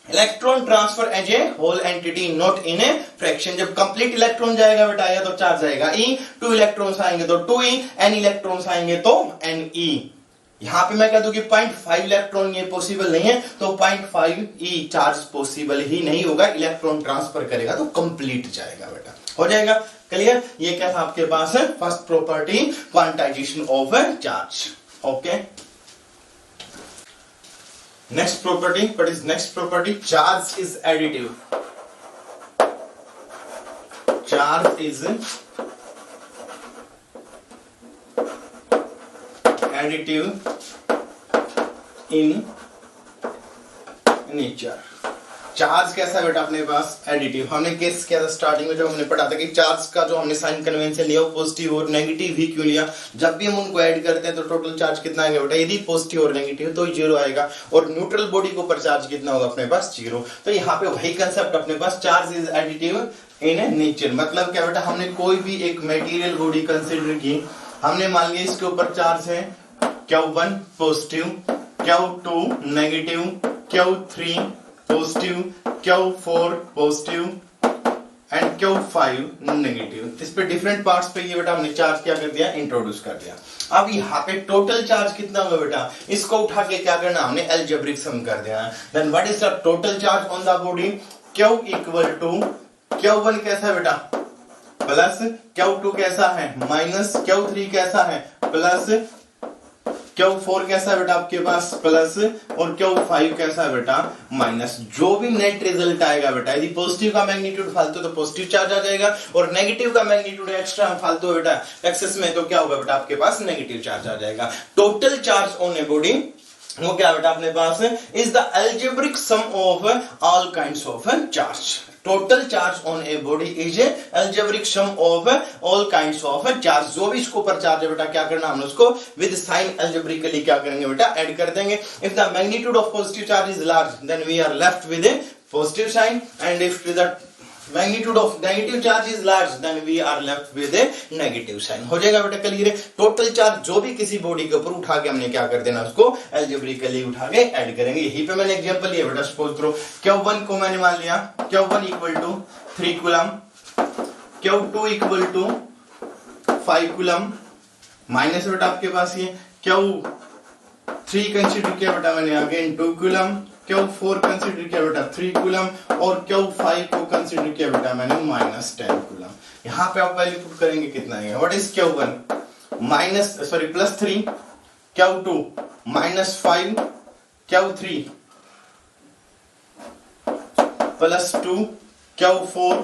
Electron transfer as a whole entity, not in a fraction. जब complete electron जाएगा बेटा या तो चार्ज आएगा E, 2 इलेक्ट्रॉन्स आएंगे तो 2E, n इलेक्ट्रॉन्स आएंगे तो Ne। यहां पे मैं कह दूं कि 0.5 इलेक्ट्रॉन ये पॉसिबल नहीं है, तो 0.5 E चार्ज पॉसिबल ही नहीं होगा। इलेक्ट्रॉन ट्रांसफर करेगा तो कंप्लीट जाएगा बेटा, हो जाएगा। क्लियर? ये क्या था आपके पास है first property, quantization of charge. Okay, next property, what is next property? Charge is additive. Charge is additive in nature. Charge कैसा बेटा अपने पास एडिटिव। हमने केस किया था स्टार्टिंग में, जो हमने पढ़ा था कि चार्ज का जो हमने साइन कन्वेंशन लिया वो पॉजिटिव और नेगेटिव ही क्यों लिया। जब भी हम उनको ऐड करते हैं तो टोटल चार्ज कितना आएगा बेटा, यदि पॉजिटिव और नेगेटिव तो जीरो आएगा, और न्यूट्रल बॉडी के ऊपर चार्ज कितना होगा अपने पास, जीरो। तो यहाँ पे वही कंसेप्ट अपने पास, charge is additive in nature. मतलब क्या बेटा, हमने कोई भी एक मेटीरियल बॉडी कंसिडर की, हमने मान लिया इसके ऊपर चार्ज है Q1 positive, Q2 negative, Q3 positive, Q4 positive and Q5 negative. इस पे डिफरेंट पार्ट्स पे ये बेटा हमने चार्ज क्या कर दिया, इंट्रोड्यूस कर दिया। अब यहाँ पे टोटल चार्ज कितना होगा बेटा, इसको उठा के क्या करना हमने अलजेब्रिक सम कर दिया। Then what is the total charge on the body, Q equal to Q1 कैसा है बेटा प्लस, Q2 कैसा है माइनस, Q3 कैसा है प्लस, Q4 कैसा है बेटा आपके पास प्लस, और Q5 कैसा है बेटा माइनस। जो भी नेट रिजल्ट आएगा बेटा, यदि पॉजिटिव का मैग्नीट्यूड फालतू तो पॉजिटिव चार्ज आ जाएगा, और नेगेटिव का मैग्नीट्यूड एक्स्ट्रा फालतू बेटा एक्सेस में तो क्या होगा बेटा आपके पास नेगेटिव चार्ज आ जाएगा। Total charge on a body वो क्या बेटा अपने पास is the algebraic sum of all kinds of charge. Total charge on a body is algebraic sum of all kinds of charge. जो भी इसको ऊपर चार्ज है बेटा क्या करना हमने उसको विद साइन अलजेब्रिकली क्या करेंगे बेटा ऐड कर देंगे। If the magnitude of positive charge is large then we are left with a positive sign, and if the magnitude of negative charge is large then we are left with a negative sign. हो जाएगा बेटा clear है। Total charge जो भी किसी body के ऊपर उठा के हमने क्या कर देना उसको अलजेब्रिकली उठा के ऐड करेंगे। यही पे मैंने एग्जांपल लिया बेटा, सपोज करो Q1 को मैंने मान लिया Q1 equal to 3 coulomb, Q2 equal to 5 coulomb, minus बेटा आपके पास ये Q3 कंसीडर किया बेटा मैंने अगेन 2 कूलम, Q4 कंसीडर किया बेटा 3 कूलम, और Q5 को कंसीडर किया बेटा मैंने माइनस 10 कूलम। यहाँ पे आप वैल्यू पुट करेंगे कितना आएगा, what is Q1 minus sorry plus 3, Q2 minus 5, Q3 plus 2, Q4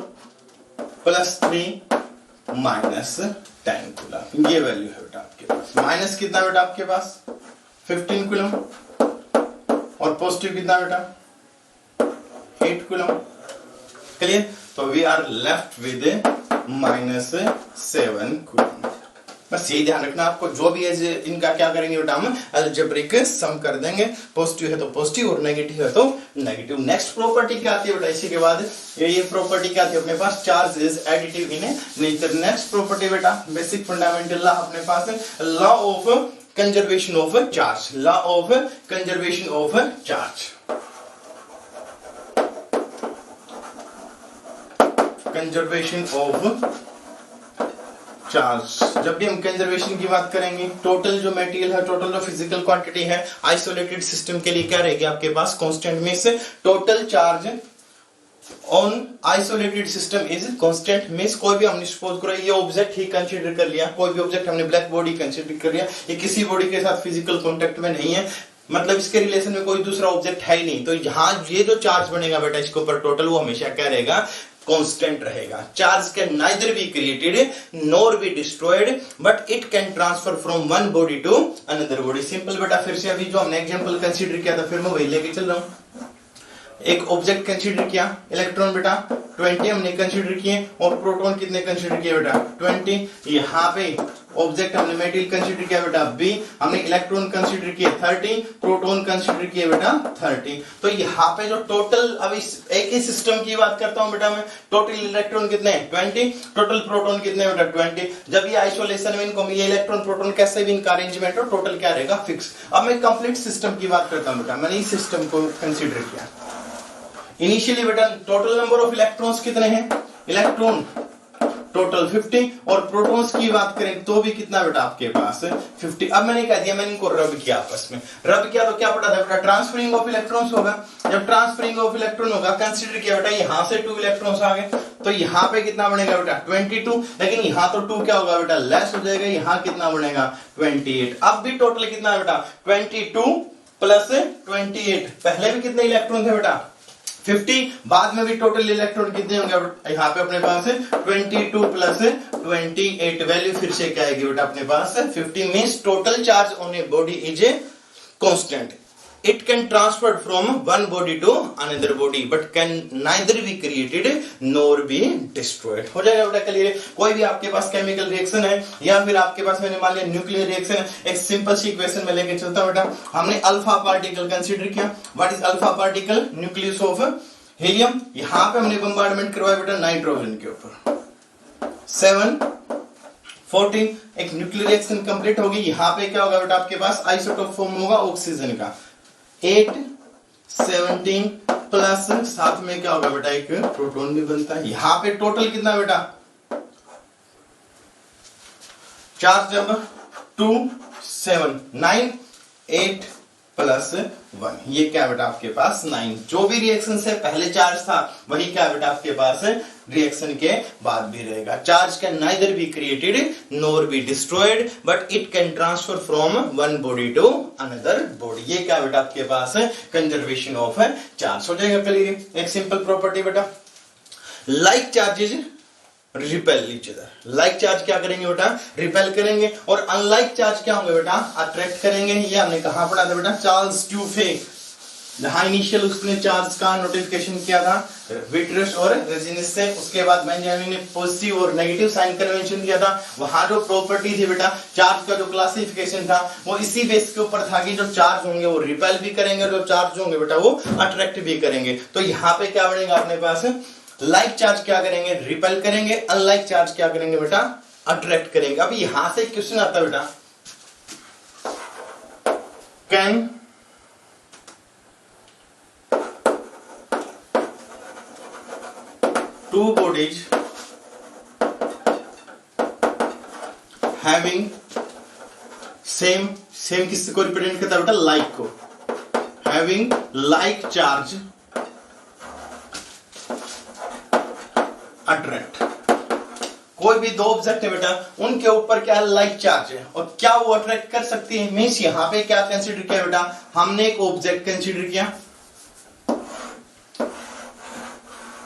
plus 3 minus 10 coulomb. ये वैल्यू है बेटा आपके पास। माइनस कितना बेटा आपके पास 15 कूलम, और पॉजिटिव कितना बेटा 8 कूलम। क्लियर? तो we are left with minus 7 coulomb. बस ये ध्यान रखना आपको, जो भी है इनका क्या करेंगे बेटा हम अलजेब्रिक सम कर देंगे। पॉजिटिव है तो पॉजिटिव और नेगेटिव है तो नेगेटिव। नेक्स्ट प्रॉपर्टी क्या आती है बेटा इसी के बाद, ये प्रॉपर्टी क्या आती है अपने पास, charge is additive in nature. Next property बेटा बेसिक फंडामेंटल लॉ अपने पास है, law of conservation of charge, law of conservation of charge। conservation of charge. जब भी हम कंजर्वेशन की बात करेंगे, टोटल जो मटेरियल है, टोटल जो फिजिकल क्वांटिटी है आइसोलेटेड सिस्टम के लिए क्या रहेगी आपके पास, constant means total charge on isolated system is constant. Means कोई भी हमने सपोज करो ये ऑब्जेक्ट ही कंसीडर कर लिया, कोई भी ऑब्जेक्ट हमने ब्लैक बॉडी कंसीडर कर लिया, ये किसी बॉडी के साथ फिजिकल कांटेक्ट में नहीं है, मतलब इसके रिलेशन में कोई दूसरा ऑब्जेक्ट है ही नहीं, तो यहाँ ये जो चार्ज बनेगा बेटा इसके ऊपर टोटल, वो हमेशा क्या रहेगा, कांस्टेंट रहेगा। Charge can neither be created nor be destroyed but it can transfer from one body to another body. Simple बेटा, फिर से अभी जो हमने एग्जांपल कंसीडर किया था फिर मैं वही लेके चल रहा हूं। एक ऑब्जेक्ट कंसीडर किया, इलेक्ट्रॉन बेटा 20 हमने कंसीडर किए, और प्रोटॉन कितने कंसीडर किए बेटा 20। यहाँ पे ऑब्जेक्ट हमने मेटेरियल कंसीडर किया बेटा B, हमने इलेक्ट्रॉन कंसीडर किए 30, प्रोटॉन कंसीडर किए बेटा 30। तो यहाँ पे जो टोटल, अब इस एक ही सिस्टम की बात करता हूँ बेटा मैं, टोटल इलेक्ट्रॉन कितने हैं 20, टोटल प्रोटॉन कितने बेटा 20। जब ये आइसोलेशन में इनको ये इलेक्ट्रॉन प्रोटॉन कैसे भी इनका अरेंजमेंट हो, टोटल क्या रहेगा फिक्स। अब मैं कंप्लीट सिस्टम की बात करता हूँ बेटा, मैंने इस सिस्टम को कंसीडर किया। इनिशियली बेटा टोटल नंबर ऑफ इलेक्ट्रॉन्स कितने हैं, इलेक्ट्रॉन टोटल 50, और प्रोटॉन्स की बात करें तो भी कितना बेटा आपके पास 50। अब मैंने कह दिया, मैंने इनको रब किया आपस में, रब किया तो क्या पता था बेटा, ट्रांसफरिंग ऑफ इलेक्ट्रॉन्स होगा। जब ट्रांसफरिंग ऑफ इलेक्ट्रॉन होगा, कंसीडर किया बेटा यहां से 2 इलेक्ट्रॉन्स आ गए, तो यहाँ पे कितना बनेगा बेटा 22, लेकिन यहाँ तो 2 क्या होगा बेटा लेस हो जाएगा, यहाँ कितना बनेगा 28। अब भी टोटल कितना है बेटा 22 प्लस 28, पहले भी कितने इलेक्ट्रॉन थे बेटा 50, बाद में भी टोटल इलेक्ट्रॉन कितने होंगे यहाँ पे अपने पास 22 प्लस 28, वैल्यू फिर से क्या आएगी बेटा अपने पास 50। Means total charge on a body is a constant, it can transfer from one body to another body but can neither be created nor be destroyed. हो जाएगा बेटा क्लियर। कोई भी आपके पास केमिकल रिएक्शन है या फिर आपके पास मैंने मान लिया न्यूक्लियर रिएक्शन है, एक सिंपल सी इक्वेशन में लेके चलता बेटा। हमने अल्फा पार्टिकल कंसीडर किया, what is alpha particle, nucleus of helium. यहां पे हमने बम्बार्डमेंट करवाया बेटा नाइट्रोजन के ऊपर 714, एक न्यूक्लियर रिएक्शन कंप्लीट होगी। यहां पे क्या होगा बेटा आपके पास आइसोटोप फॉर्म होगा ऑक्सीजन का 817 प्लस साथ में क्या होगा बेटा एक प्रोटॉन भी बनता है। यहां पे टोटल कितना बेटा चार्ज जब 2 7 9 8 प्लस 1, ये क्या बेटा आपके पास 9। जो भी रिएक्शन से पहले चार्ज था वही क्या बेटा आपके पास रिएक्शन के बाद भी रहेगा। Charge can neither be created nor be destroyed but it can transfer from one body to another body. ये क्या बेटा आपके पास है कंजर्वेशन ऑफ चार्ज। हो जाएगा क्लियर। एक सिंपल प्रॉपर्टी बेटा, like charges repel each other. Like charge क्या करेंगे बेटा रिपेल करेंगे, और अनलाइक चार्ज क्या होंगे बेटा अट्रैक्ट करेंगे। ये हमने कहा पढ़ा था बेटा चार्ल्स ट्यूफे, जहां इनिशियल उसने चार्ज का नोटिफिकेशन किया था विट्रस और रेजिनस से, उसके बाद बेंजामिन ने पॉजिटिव और नेगेटिव साइन कन्वेंशन किया था। वहां जो प्रॉपर्टी थी बेटा चार्ज का जो क्लासिफिकेशन था वो इसी बेस के ऊपर था कि जो चार्ज होंगे वो रिपेल भी करेंगे, जो चार्ज होंगे बेटा वो अट्रैक्ट भी करेंगे। तो यहाँ पे क्या बनेगा अपने पास लाइक चार्ज क्या करेंगे रिपेल करेंगे, अनलाइक चार्ज क्या करेंगे बेटा अट्रैक्ट करेंगे। अब यहां से क्वेश्चन आता है बेटा, can to bodies having same किसको रिप्रेजेंट करता है बेटा लाइक को, हैविंग लाइक चार्ज अट्रैक्ट। कोई भी दो ऑब्जेक्ट है बेटा उनके ऊपर क्या लाइक चार्ज है और क्या वो अट्रैक्ट कर सकती है। मींस यहां पे क्या कंसीडर किया बेटा हमने एक ऑब्जेक्ट कंसीडर किया,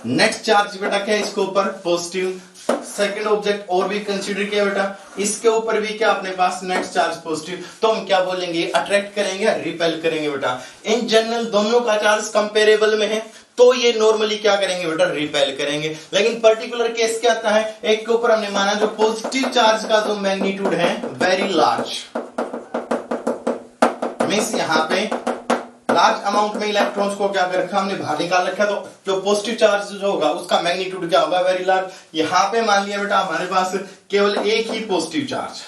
नेट चार्ज बेटा क्या है इसके ऊपर पॉजिटिव। सेकंड ऑब्जेक्ट और भी कंसीडर किया बेटा, इसके ऊपर भी क्या अपने पास नेट चार्ज पॉजिटिव। तो हम क्या बोलेंगे अट्रैक्ट करेंगे रिपेल करेंगे बेटा। इन जनरल दोनों का चार्ज कंपेरेबल में है तो ये नॉर्मली क्या करेंगे बेटा रिपेल करेंगे। लेकिन पर्टिकुलर केस क्या आता है, एक के ऊपर हमने माना जो पॉजिटिव चार्ज का जो मैग्नीट्यूड है वेरी लार्ज, मींस यहां पे लार्ज अमाउंट में इलेक्ट्रॉन्स को क्या कर रखा हमने बाहर निकाल रखा, तो जो पॉजिटिव चार्ज जो होगा उसका मैग्नीट्यूड क्या होगा वेरी लार्ज। यहां पे मान लिया बेटा हमारे पास केवल एक ही पॉजिटिव चार्ज,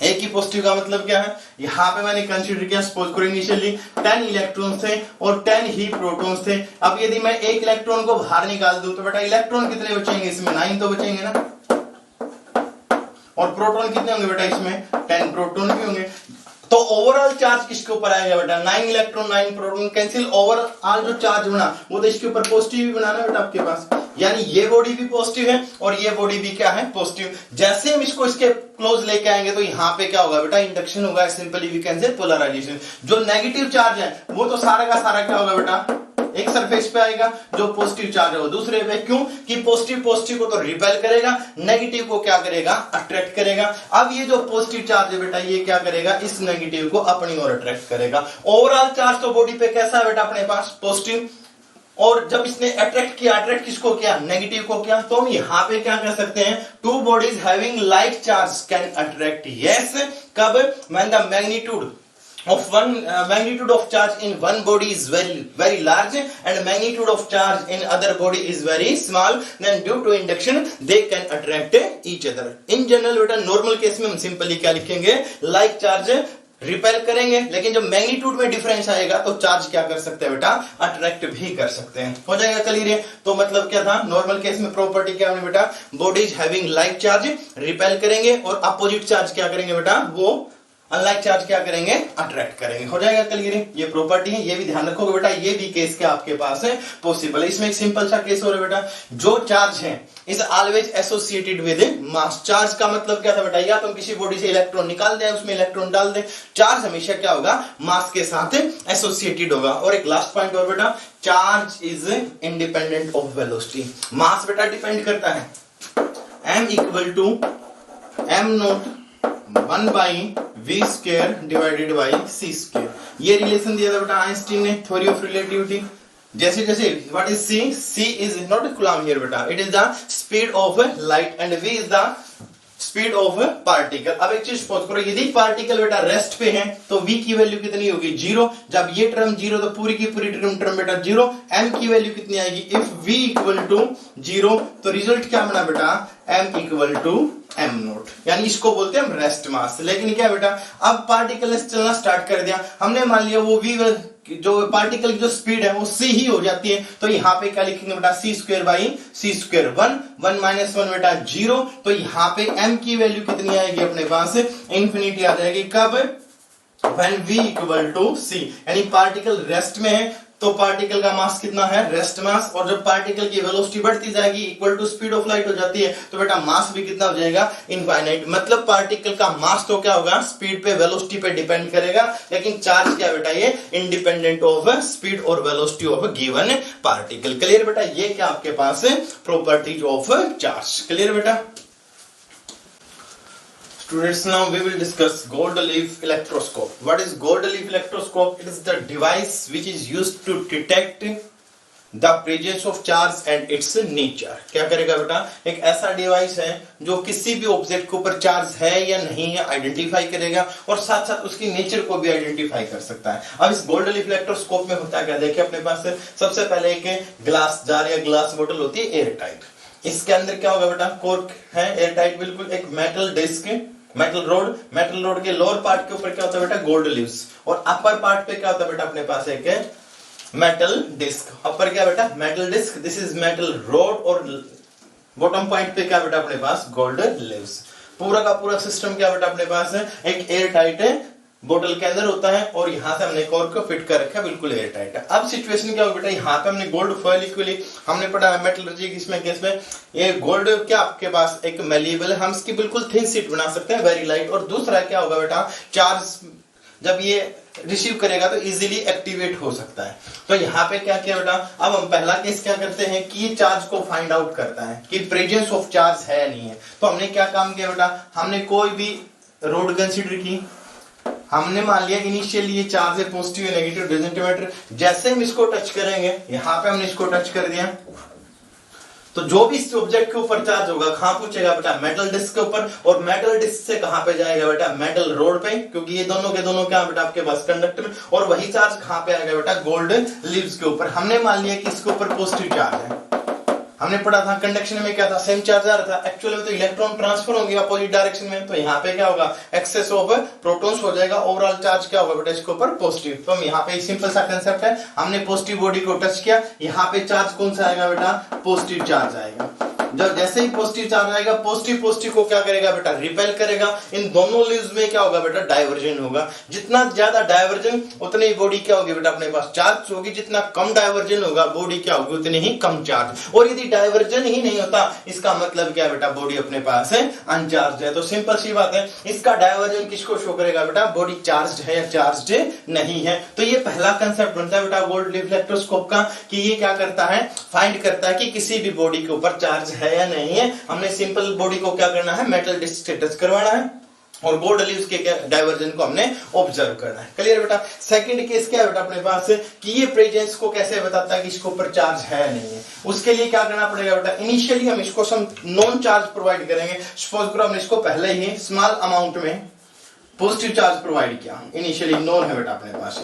एक ही पॉजिटिव का मतलब क्या है, यहां पे मैंने कंसीडर किया सपोज करो इनिशियली 10 इलेक्ट्रॉन थे और 10 ही प्रोटॉन्स थे। अब यदि मैं एक इलेक्ट्रॉन को बाहर निकाल दूं तो बेटा इलेक्ट्रॉन कितने बचेंगे इसमें 9 तो बचेंगे ना। और प्रोटॉन कितने होंगे बेटा इसमें, 10 प्रोटॉन भी होंगे। तो ओवरऑल चार्ज किसके ऊपर आएगा बेटा, 9 इलेक्ट्रॉन 9 प्रोटॉन कैंसिल, ओवरऑल जो चार्ज बना वो तो इसके ऊपर पॉजिटिव भी बनाना बेटा आपके पास, यानी ये बॉडी भी पॉजिटिव है और ये बॉडी भी क्या है, पॉजिटिव। जैसे हम इसको इसके क्लोज लेके आएंगे तो यहाँ पे क्या होगा बेटा, इंडक्शन होगा, simply we can say polarization. जो नेगेटिव चार्ज है वो तो सारा का सारा क्या होगा बेटा, एक सरफेस पे आएगा, जो पॉजिटिव चार्ज है वो दूसरे पे, क्यों कि पॉजिटिव पॉजिटिव को तो रिपेल करेगा, नेगेटिव को क्या करेगा, अट्रैक्ट करेगा। अब ये जो पॉजिटिव चार्ज है बेटा ये क्या करेगा, इस नेगेटिव को अपनी ओर अट्रैक्ट करेगा। ओवरऑल चार्ज तो बॉडी पे कैसा है बेटा अपने पास, पॉजिटिव, और जब इसने अट्रैक्ट किया, अट्रैक्ट किसको किया, नेगेटिव को किया, तो हम यहां पे क्या कर सकते हैं, two bodies having like charge can attract, yes, कब, when the magnitude of charge in one body is very large and magnitude of charge in other body is very small, then due to induction they can attract each other. In general बेटा normal case में हम simply क्या लिखेंगे, like charge repel करेंगे, लेकिन जब magnitude में difference आएगा तो चार्ज क्या कर सकते हैं बेटा, अट्रैक्ट भी कर सकते हैं। हो जाएगा क्लियर है। तो मतलब क्या था, नॉर्मल केस में प्रॉपर्टी क्या है बेटा, bodies having like charge repel करेंगे और अपोजिट चार्ज क्या करेंगे बेटा, वो अनलाइक चार्ज क्या करेंगे, अट्रैक्ट करेंगे। हो जाएगा क्लियर है, ये प्रॉपर्टी है, ये भी ध्यान रखोगे बेटा, ये भी केस क्या आपके पास है, पॉसिबल है। इसमें एक सिंपल सा केस हो रहा है बेटा, जो चार्ज है is always associated with mass. Charge का मतलब क्या था बेटा, या तो हम किसी बॉडी से इलेक्ट्रॉन निकाल दें, उसमें इलेक्ट्रॉन डाल दें, चार्ज हमेशा क्या होगा, मास के साथ एसोसिएटेड होगा। और एक लास्ट पॉइंट और बेटा, charge is independent of velocity. Mass बेटा डिपेंड करता है m equal to m nought 1 by v square divided by c square. ये रिलेशन दिया था बेटा आइंस्टीन ने, थ्योरी ऑफ रिलेटिविटी। जैसे जैसे what is c is not coulomb here बेटा, it is the speed of light and v is the speed of particle. अब एक चीज सपोज करो, यदि पार्टिकल बेटा रेस्ट पे है तो v की वैल्यू कितनी होगी, 0। जब ये टर्म 0 तो पूरी की पूरी टर्म बेटा 0। m की वैल्यू कितनी आएगी, इफ v इक्वल टू 0 तो रिजल्ट क्या बना बेटा, m equal to m naught, यानी इसको बोलते हैं हम रेस्ट मास। लेकिन क्या बेटा, अब पार्टिकल ने चलना स्टार्ट कर दिया, हमने मान लिया वो v जो पार्टिकल की जो स्पीड है वो c ही हो जाती है, तो यहाँ पे क्या लिखेंगे बेटा, c square by c square, 1 minus 1 बेटा 0। तो यहाँ पे m की वैल्यू कितनी आएगी अपने पास, इंफिनिटी आ जाएगी। कब, when v equal to c, यानी पार्टिकल रेस्ट में है तो पार्टिकल का मास कितना है, रेस्ट मास, और जब पार्टिकल की वेलोसिटी बढ़ती जाएगी equal to speed of light हो जाती है, तो बेटा मास भी कितना हो जाएगा, इनफाइनाइट। मतलब पार्टिकल का मास तो क्या होगा, स्पीड पे वेलोसिटी पे डिपेंड करेगा, लेकिन चार्ज क्या बेटा, ये इंडिपेंडेंट ऑफ स्पीड और velocity of given particle. Clear बेटा, ये क्या आपके पास है, प्रॉपर्टीज ऑफ चार्ज। क्लियर बेटा। Students, now we will discuss gold leaf electroscope. What is gold leaf electroscope? It is the device which is used to detect the presence of charge and its nature. क्या करेगा बेटा, एक ऐसा device है जो किसी भी ऑब्जेक्ट के ऊपर चार्ज है या नहीं है आइडेंटिफाई करेगा और साथ साथ उसकी नेचर को भी आइडेंटिफाई कर सकता है। अब इस गोल्ड लीफ इलेक्ट्रोस्कोप में होता है क्या, देखिए अपने पास सबसे पहले एक ग्लास जार या ग्लास बोतल होती है एयर टाइट। इसके अंदर क्या होगा बेटा, कॉर्क है एयर टाइट बिल्कुल, एक मेटल डिस्क, मेटल रोड के लोअर पार्ट के ऊपर क्या होता है बेटा, गोल्ड लीव्स, और अपर पार्ट पे क्या होता है बेटा अपने पास एक मेटल डिस्क। अपर क्या बेटा, metal disc, this is metal rod, और बॉटम पॉइंट पे क्या बेटा अपने पास, गोल्ड लीव्स। पूरा का पूरा सिस्टम क्या बेटा अपने पास है, एक एयर टाइट है बोतल के अंदर होता है, और यहाँ से हमने कॉर्क को फिट कर रखा है, बिल्कुल एयर टाइट है। अब सिचुएशन क्या हो बेटा, यहाँ पे हमने गोल्ड फॉइल इक्वली हमने पढ़ा मेटलर्जी इसमें केस में, ये गोल्ड क्या आपके पास एक मैलिएबल है, हम इसकी बिल्कुल थिन शीट बना सकते हैं, वेरी लाइट। और दूसरा क्या होगा बेटा, चार्ज जब ये रिसीव करेगा तो इजीली एक्टिवेट हो सकता है। तो यहाँ पे क्या किया बेटा, अब हम पहला केस क्या करते हैं कि ये चार्ज को फाइंड आउट करता है कि प्रेजेंस ऑफ चार्ज है नहीं है। तो हमने क्या काम किया बेटा, हमने कोई भी रोड कंसीडर की, हमने मान लिया इनिशियली ये चार्ज है पॉजिटिव या नेगेटिव डेंसिटीमीटर, जैसे हम इसको टच करेंगे, यहाँ पे हमने इसको टच कर दिया, तो जो भी इस ऑब्जेक्ट के ऊपर चार्ज होगा कहां पूछेगा बेटा, मेटल डिस्क के ऊपर, और मेटल डिस्क से कहां पे जाएगा बेटा, मेटल रोड पे, क्योंकि ये दोनों के दोनों क्या बेटा आपके पास कंडक्टर में, और वही चार्ज कहां पे आएगा बेटा, गोल्ड लीव्स के ऊपर। हमने मान लिया कि इसके ऊपर पॉजिटिव चार्ज है, हमने पढ़ा था कंडक्शन में क्या था, सेम चार्ज आ रहा था, एक्चुअली में तो इलेक्ट्रॉन ट्रांसफर होंगे अपोजिट डायरेक्शन में, तो यहाँ पे क्या होगा, एक्सेस ऑफ प्रोटॉन्स हो जाएगा, ओवरऑल चार्ज क्या होगा बेटा इसके ऊपर, पॉजिटिव। तो हम यहाँ पे सिंपल सा कंसेप्ट है, हमने पॉजिटिव बॉडी को टच किया, यहाँ पे चार्ज कौन सा आएगा बेटा, पॉजिटिव चार्ज आएगा। जब जैसे ही पॉजिटिव चार्ज आएगा पॉजिटिव पॉजिटिव को क्या करेगा बेटा, रिपेल करेगा। इन दोनों लीव्स में क्या होगा बेटा, डाइवर्जन होगा। जितना ज्यादा डाइवर्जन उतनी ही बॉडी क्या होगी बेटा, अपने पास चार्ज होगी। जितना कम डाइवर्जन होगा बॉडी क्या होगी, उतनी ही कम चार्ज। और यदि डाइवर्जन ही नहीं होता इसका मतलब क्या बेटा, बॉडी अपने पास है अनचार्ज है। तो सिंपल सी बात है, इसका डाइवर्जन किसको शो करेगा बेटा, बॉडी चार्ज है या चार्ज नहीं है। तो ये पहला कंसेप्ट बनता है बेटा गोल्ड लीफ इलेक्ट्रोस्कोप का, कि ये क्या करता है, फाइंड करता है कि किसी भी बॉडी के ऊपर चार्ज है या नहीं है। हमने सिंपल बॉडी को क्या करना है, मेटल डिस्क से टच करवाना है और गोल्ड लीव्स के डाइवर्जन को हमने ऑब्जर्व करना है। क्लियर बेटा। सेकंड केस क्या है बेटा अपने पास कि ये प्रेजेंस को कैसे बताता है कि इसके ऊपर चार्ज है या नहीं है। उसके लिए क्या करना पड़ेगा बेटा, इनिशियली हम इसको नॉन चार्ज प्रोवाइड करेंगे। सपोज करो हमने इसको पहले ही स्मॉल अमाउंट में पॉजिटिव चार्ज प्रोवाइड किया, इनिशियली नॉन है बेटा अपने पास।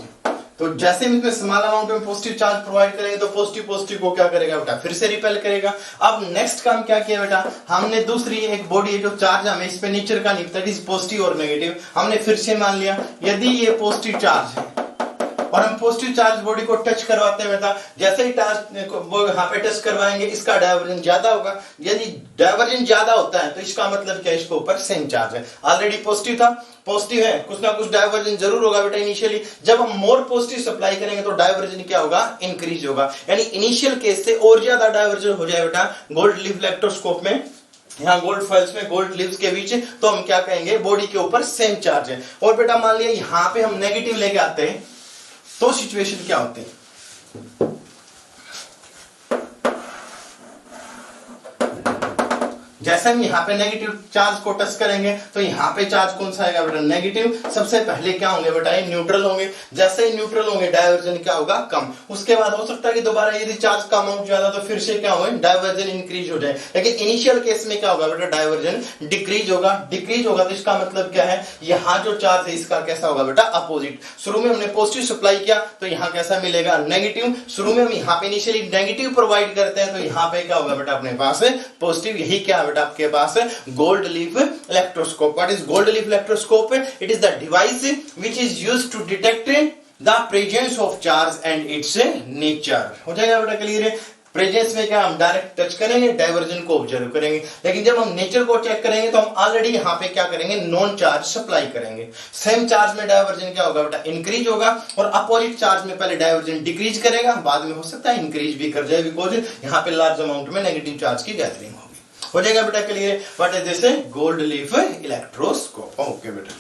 तो जैसे हम इसमें स्मॉल अमाउंट में पॉजिटिव चार्ज प्रोवाइड करेंगे तो पॉजिटिव पॉजिटिव को क्या करेगा बेटा, फिर से रिपेल करेगा। अब नेक्स्ट काम क्या किया बेटा, हमने दूसरी एक बॉडी है जो चार्ज हमें इस पे नेचर का नहीं पता, इट इज पॉजिटिव और नेगेटिव। हमने फिर से मान लिया यदि ये पॉजिटिव चार्ज है और हम पॉजिटिव चार्ज बॉडी को टच करवाते हैं बेटा, जैसे ही यहाँ पे टच करवाएंगे इसका डाइवर्जन ज्यादा होगा। यदि डाइवर्जन ज्यादा होता है तो इसका मतलब क्या, इसके ऊपर सेम चार्ज है। ऑलरेडी पॉजिटिव था, पॉजिटिव है, कुछ ना कुछ डाइवर्जन जरूर होगा बेटा इनिशियली। जब हम मोर पॉजिटिव सप्लाई करेंगे तो डाइवर्जन क्या होगा, इंक्रीज होगा। यानी इनिशियल केस से और ज्यादा डाइवर्जन हो जाए बेटा गोल्ड लीफ इलेक्ट्रोस्कोप में, यहाँ गोल्ड फॉइल्स में गोल्ड लीव्स के बीच, तो हम क्या कहेंगे, बॉडी के ऊपर सेम चार्ज है। और बेटा मान लिया यहाँ पे हम नेगेटिव लेके आते हैं तो सिचुएशन क्या होती है, जैसे हम यहाँ पे नेगेटिव चार्ज को टच करेंगे तो यहाँ पे चार्ज कौन सा आएगा बेटा, नेगेटिव। सबसे पहले क्या होंगे बेटा, ये न्यूट्रल होंगे। जैसे ही न्यूट्रल होंगे डाइवर्जन क्या होगा, कम। उसके बाद हो सकता है कि दोबारा यदि चार्ज का अमाउंट ज्यादा तो फिर से क्या होगा, डाइवर्जन इंक्रीज हो जाए। लेकिन इनिशियल केस में क्या होगा बेटा, डाइवर्जन डिक्रीज होगा। डिक्रीज होगा तो इसका मतलब क्या है, यहाँ जो चार्ज है इसका कैसा होगा बेटा, अपोजिट। शुरू में हमने पॉजिटिव सप्लाई किया तो यहाँ कैसा मिलेगा, नेगेटिव। शुरू में हम यहाँ पे इनिशियली नेगेटिव प्रोवाइड करते हैं तो यहाँ पे क्या होगा बेटा अपने पास पॉजिटिव। यही क्या है आपके पास gold leaf electroscope. What is gold leaf electroscope? It is the device which is used to detect the presence of charge and its nature. हो जाएगा बेटा क्लियर है। प्रेजेंस में क्या हम डायरेक्ट टच करेंगे, डाइवर्जन को ऑब्जर्व करेंगे। लेकिन जब हम नेचर को चेक करेंगे तो हम ऑलरेडी यहाँ पे क्या करेंगे, नॉन चार्ज सप्लाई करेंगे। सेम चार्ज में डाइवर्जन क्या होगा बेटा, इंक्रीज होगा। और अपोजिट चार्ज में पहले डाइवर्जन डिक्रीज करेगा, बाद में हो सकता है इंक्रीज भी कर जाए, बिकॉज यहाँ पे लार्ज अमाउंट में नेगेटिव चार्ज की गैदरिंग होगी। हो जाएगा बेटा clear. What is this, gold leaf electroscope. Okay बेटा।